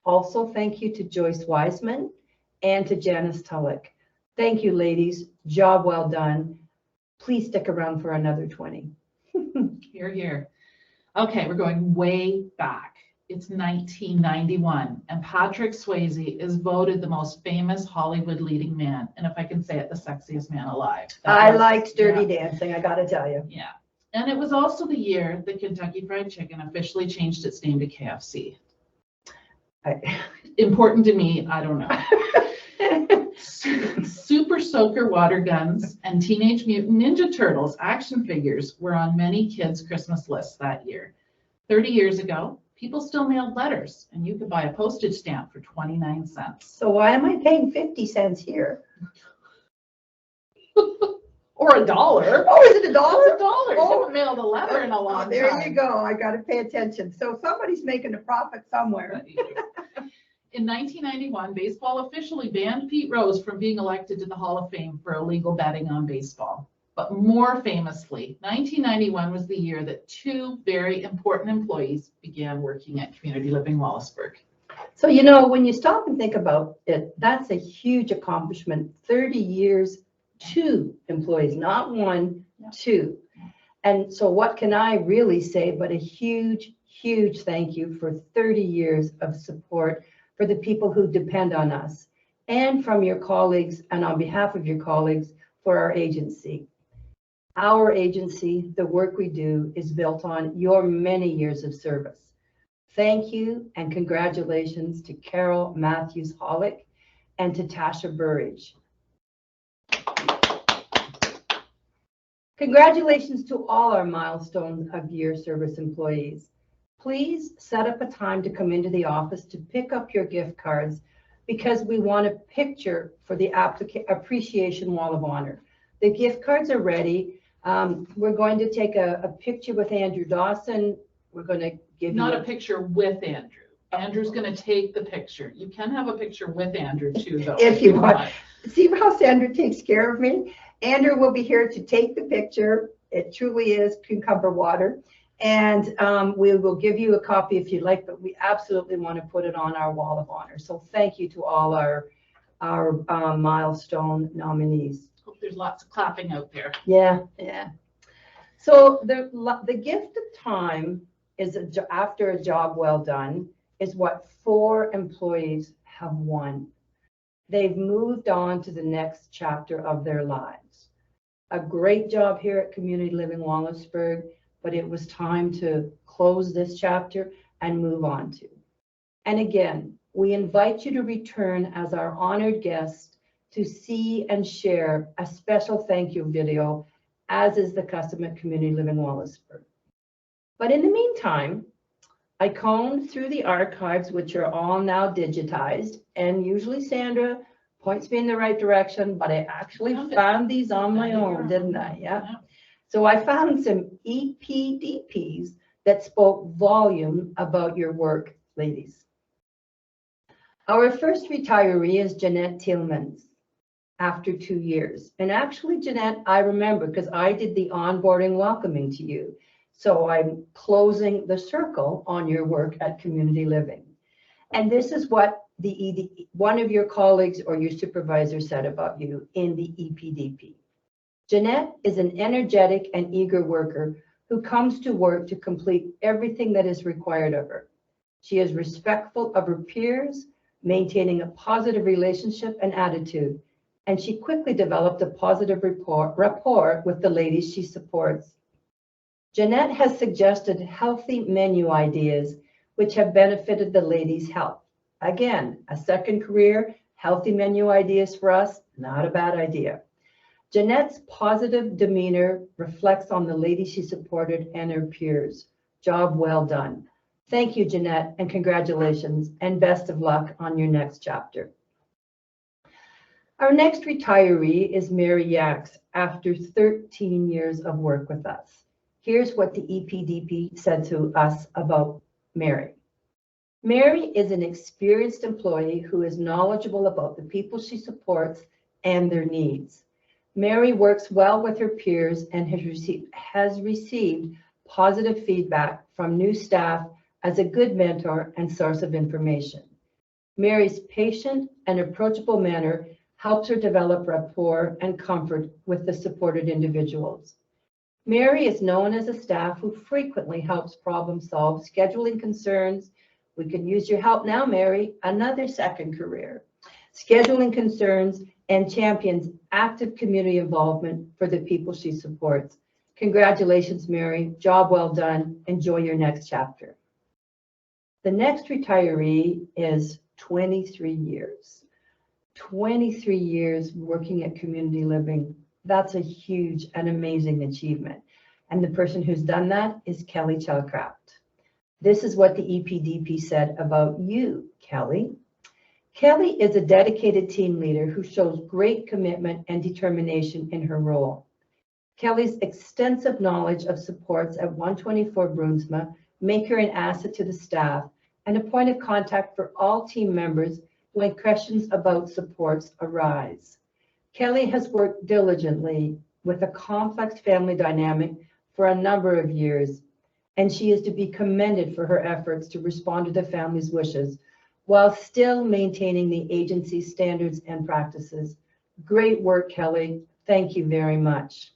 Also, thank you to Joyce Wiseman and to Janice Tullock. Thank you, ladies. Job well done. Please stick around for another 20. Hear, hear. Okay, we're going way back. It's 1991, and Patrick Swayze is voted the most famous Hollywood leading man, and if I can say it, the sexiest man alive. I liked Dirty Dancing, I gotta tell you. Yeah, and it was also the year that Kentucky Fried Chicken officially changed its name to KFC. Important to me, I don't know. Super Soaker water guns and Teenage Mutant Ninja Turtles action figures were on many kids' Christmas lists that year. 30 years ago, people still mailed letters, and you could buy a postage stamp for 29 cents. So why am I paying 50 cents here? Or $1. Oh, is it $1? It's $1. Oh. You haven't mailed a letter in a long time. There you go. I got to pay attention. So somebody's making a profit somewhere. In 1991, baseball officially banned Pete Rose from being elected to the Hall of Fame for illegal betting on baseball. But more famously, 1991 was the year that 2 very important employees began working at Community Living Wallaceburg. So, you know, when you stop and think about it, that's a huge accomplishment. 30 years, 2 employees, not 1, 2. And so what can I really say but a huge, huge thank you for 30 years of support for the people who depend on us and from your colleagues and on behalf of your colleagues for our agency. Our agency, the work we do, is built on your many years of service. Thank you and congratulations to Carol Matthews-Hollick and to Tasha Burridge. Congratulations to all our milestones of year service employees. Please set up a time to come into the office to pick up your gift cards because we want a picture for the appreciation wall of honor. The gift cards are ready. We're going to take a picture with Andrew Dawson. We're going to give Not you a picture with Andrew. Andrew's going to take the picture. You can have a picture with Andrew too, though. If you want. See how Sandra takes care of me? Andrew will be here to take the picture. It truly is cucumber water. And we will give you a copy if you'd like, but we absolutely want to put it on our wall of honor. So thank you to all our milestone nominees. Hope there's lots of clapping out there. Yeah, yeah. So the gift of time is after a job well done is what 4 employees have won. They've moved on to the next chapter of their lives. A great job here at Community Living Wallaceburg, but it was time to close this chapter and move on to. And again, we invite you to return as our honored guest to see and share a special thank you video, as is the custom at Community Living Wallaceburg. But in the meantime, I combed through the archives, which are all now digitized, and usually Sandra points me in the right direction, but I actually found these on my own, didn't I? Yeah. So I found some EPDPs that spoke volume about your work, ladies. Our first retiree is Jeanette Tillman after 2 years. And actually, Jeanette, I remember because I did the onboarding welcoming to you. So I'm closing the circle on your work at Community Living. And this is what one of your colleagues or your supervisor said about you in the EPDP. Jeanette is an energetic and eager worker who comes to work to complete everything that is required of her. She is respectful of her peers, maintaining a positive relationship and attitude, and she quickly developed a positive rapport with the ladies she supports. Jeanette has suggested healthy menu ideas which have benefited the ladies' health. Again, a second career, healthy menu ideas for us, not a bad idea. Jeanette's positive demeanor reflects on the ladies she supported and her peers. Job well done. Thank you, Jeanette, and congratulations, and best of luck on your next chapter. Our next retiree is Mary Yaks after 13 years of work with us. Here's what the EPDP said to us about Mary. Mary is an experienced employee who is knowledgeable about the people she supports and their needs. Mary works well with her peers and has received positive feedback from new staff as a good mentor and source of information. Mary's patient and approachable manner helps her develop rapport and comfort with the supported individuals. Mary is known as a staff who frequently helps problem solve scheduling concerns. We can use your help now, Mary, another second career. Scheduling concerns and champions active community involvement for the people she supports. Congratulations, Mary. Job well done. Enjoy your next chapter. The next retiree is 23 years. 23 years working at Community Living. That's a huge and amazing achievement. And the person who's done that is Kelly Chelkraft. This is what the EPDP said about you, Kelly. Kelly is a dedicated team leader who shows great commitment and determination in her role. Kelly's extensive knowledge of supports at 124 Brunsma make her an asset to the staff and a point of contact for all team members when questions about supports arise. Kelly has worked diligently with a complex family dynamic for a number of years, and she is to be commended for her efforts to respond to the family's wishes while still maintaining the agency's standards and practices. Great work, Kelly. Thank you very much.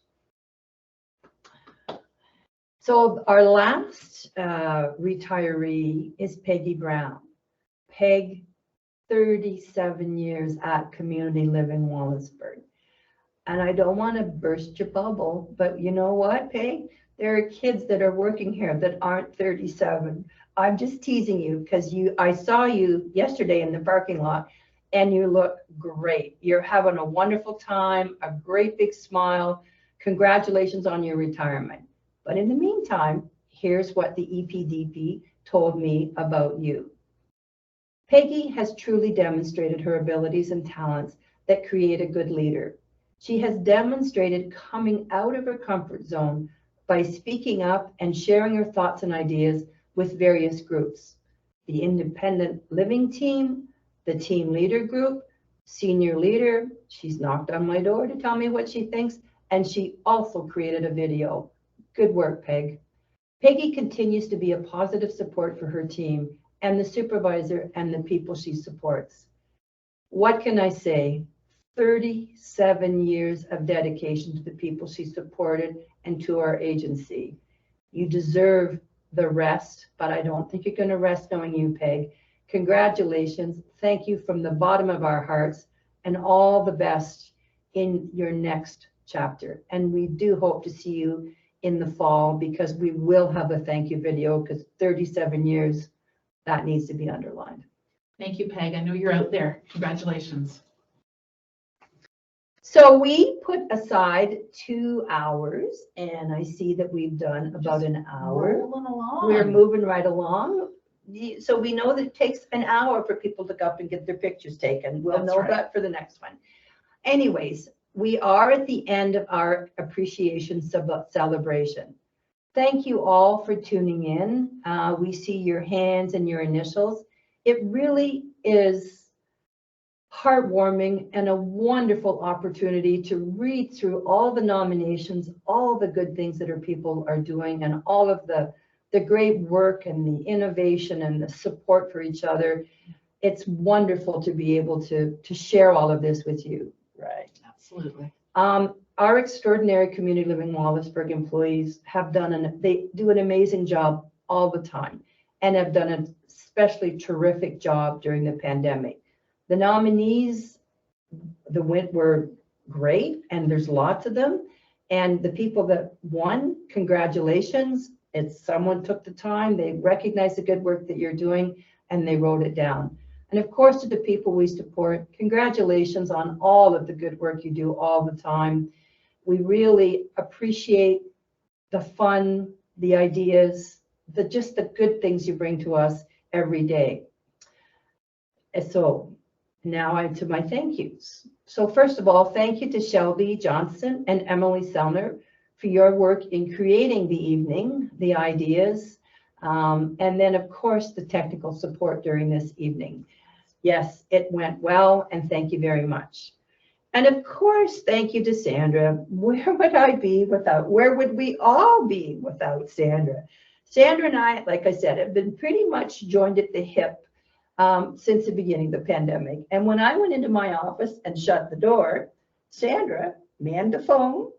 So our last retiree is Peggy Brown. Peg, 37 years at Community Living Wallaceburg. And I don't want to burst your bubble, but you know what, Peg? There are kids that are working here that aren't 37. I'm just teasing you because I saw you yesterday in the parking lot and you look great. You're having a wonderful time, a great big smile. Congratulations on your retirement. But in the meantime, here's what the EPDP told me about you. Peggy has truly demonstrated her abilities and talents that create a good leader. She has demonstrated coming out of her comfort zone by speaking up and sharing her thoughts and ideas with various groups. The independent living team, the team leader group, senior leader. She's knocked on my door to tell me what she thinks, and she also created a video. Good work, Peg. Peggy continues to be a positive support for her team and the supervisor and the people she supports. What can I say? 37 years of dedication to the people she supported and to our agency. You deserve the rest, but I don't think you're going to rest knowing you, Peg. Congratulations. Thank you from the bottom of our hearts, and all the best in your next chapter. And we do hope to see you in the fall, because we will have a thank you video, because 37 years, that needs to be underlined. Thank you, Peg. I know you're out there. Congratulations. So we put aside 2 hours, and I see that we've done about an hour. Rolling along. We're moving right along. So we know that it takes an hour for people to go up and get their pictures taken. We'll know that for the next one. Anyways, we are at the end of our appreciation celebration. Thank you all for tuning in. We see your hands and your initials. It really is heartwarming and a wonderful opportunity to read through all the nominations, all the good things that our people are doing, and all of the great work and the innovation and the support for each other. It's wonderful to be able to share all of this with you. Right, absolutely. Our extraordinary Community Living Wallaceburg employees have they do an amazing job all the time, and have done an especially terrific job during the pandemic. The nominees, were great, and there's lots of them. And the people that won, congratulations. Someone took the time, they recognize the good work that you're doing, and they wrote it down. And of course, to the people we support, congratulations on all of the good work you do all the time. We really appreciate the fun, the ideas, just the good things you bring to us every day. And so now to my thank yous. So first of all, thank you to Shelby Johnson and Emily Salner for your work in creating the evening, the ideas, and then of course the technical support during this evening. Yes, it went well, and thank you very much. And of course, thank you to Sandra. Where would we all be without Sandra? Sandra and I, like I said, have been pretty much joined at the hip since the beginning of the pandemic. And when I went into my office and shut the door, Sandra manned the phone,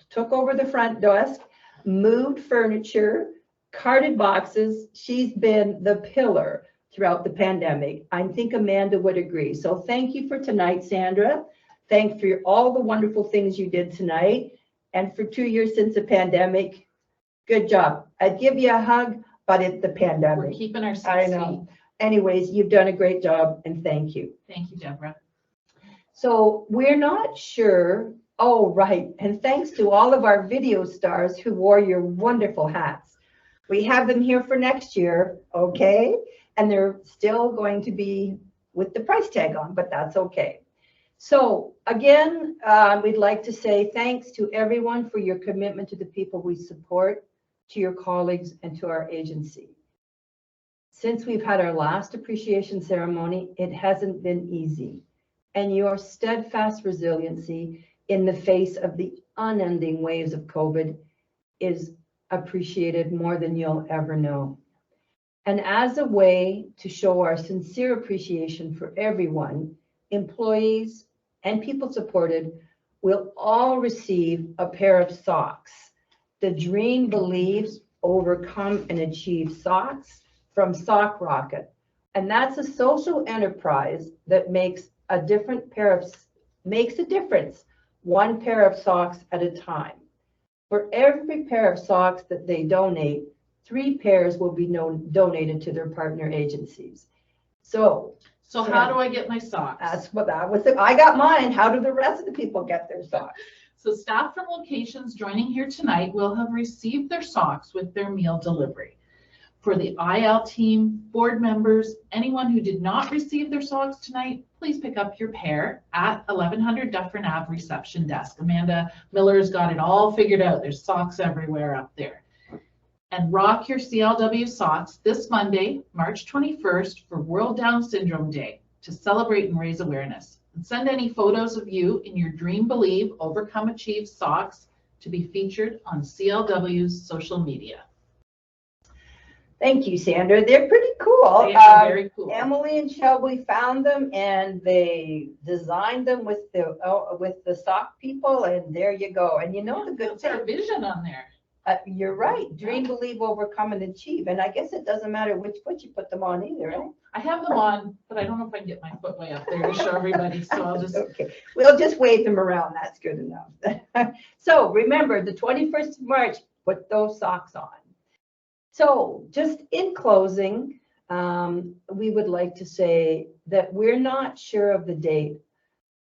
took over the front desk, moved furniture, carted boxes. She's been the pillar throughout the pandemic. I think Amanda would agree. So thank you for tonight, Sandra. Thanks for all the wonderful things you did tonight. And for 2 years since the pandemic, good job. I'd give you a hug, but it's the pandemic. We're keeping our 6 I feet. know. Anyways, you've done a great job, and thank you. Thank you, Deborah. So we're not sure. Oh, right. And thanks to all of our video stars who wore your wonderful hats. We have them here for next year, okay? And they're still going to be with the price tag on, but that's okay. So again, we'd like to say thanks to everyone for your commitment to the people we support, to your colleagues, and to our agency. Since we've had our last appreciation ceremony, it hasn't been easy. And your steadfast resiliency in the face of the unending waves of COVID is appreciated more than you'll ever know. And as a way to show our sincere appreciation for everyone, employees and people supported will all receive a pair of socks. The Dream Believes, Overcome and Achieve socks from Sock Rocket. And that's a social enterprise that makes a difference, one pair of socks at a time. For every pair of socks that they donate, 3 pairs will be donated to their partner agencies. So how do I get my socks? That's what that was. I got mine. How do the rest of the people get their socks? So staff from locations joining here tonight will have received their socks with their meal delivery. For the IL team, board members, anyone who did not receive their socks tonight, please pick up your pair at 1100 Dufferin Ave reception desk. Amanda Miller's got it all figured out. There's socks everywhere up there. And rock your CLW socks this Monday, March 21st for World Down Syndrome Day to celebrate and raise awareness. And send any photos of you in your Dream Believe, Overcome, Achieve socks to be featured on CLW's social media. Thank you, Sandra. They're pretty cool. They are very cool. Emily and Shelby found them and they designed them with the sock people, and there you go. And you know the good That's our thing. vision on there. You're right. Dream, believe, overcome, and achieve. And I guess it doesn't matter which foot you put them on either, right? I have them on, but I don't know if I can get my foot way up there to show everybody, so I'll just. Okay, we'll just wave them around. That's good enough. So remember, the 21st of March, put those socks on. So just in closing, we would like to say that we're not sure of the date,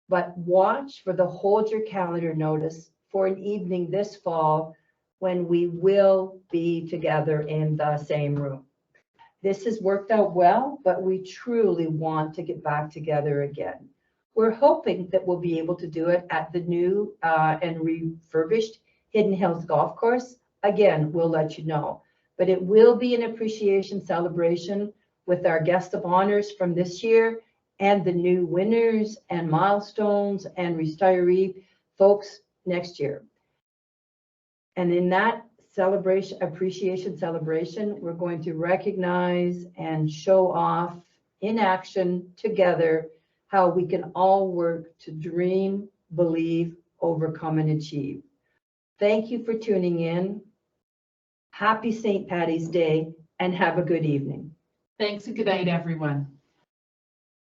but watch for the hold your calendar notice for an evening this fall when we will be together in the same room. This has worked out well, but we truly want to get back together again. We're hoping that we'll be able to do it at the new and refurbished Hidden Hills Golf Course. Again, we'll let you know, but it will be an appreciation celebration with our guest of honors from this year and the new winners and milestones and retiree folks next year. And in that celebration, appreciation celebration, we're going to recognize and show off in action together how we can all work to dream, believe, overcome, and achieve. Thank you for tuning in. Happy St. Paddy's Day and have a good evening. Thanks and good night, everyone.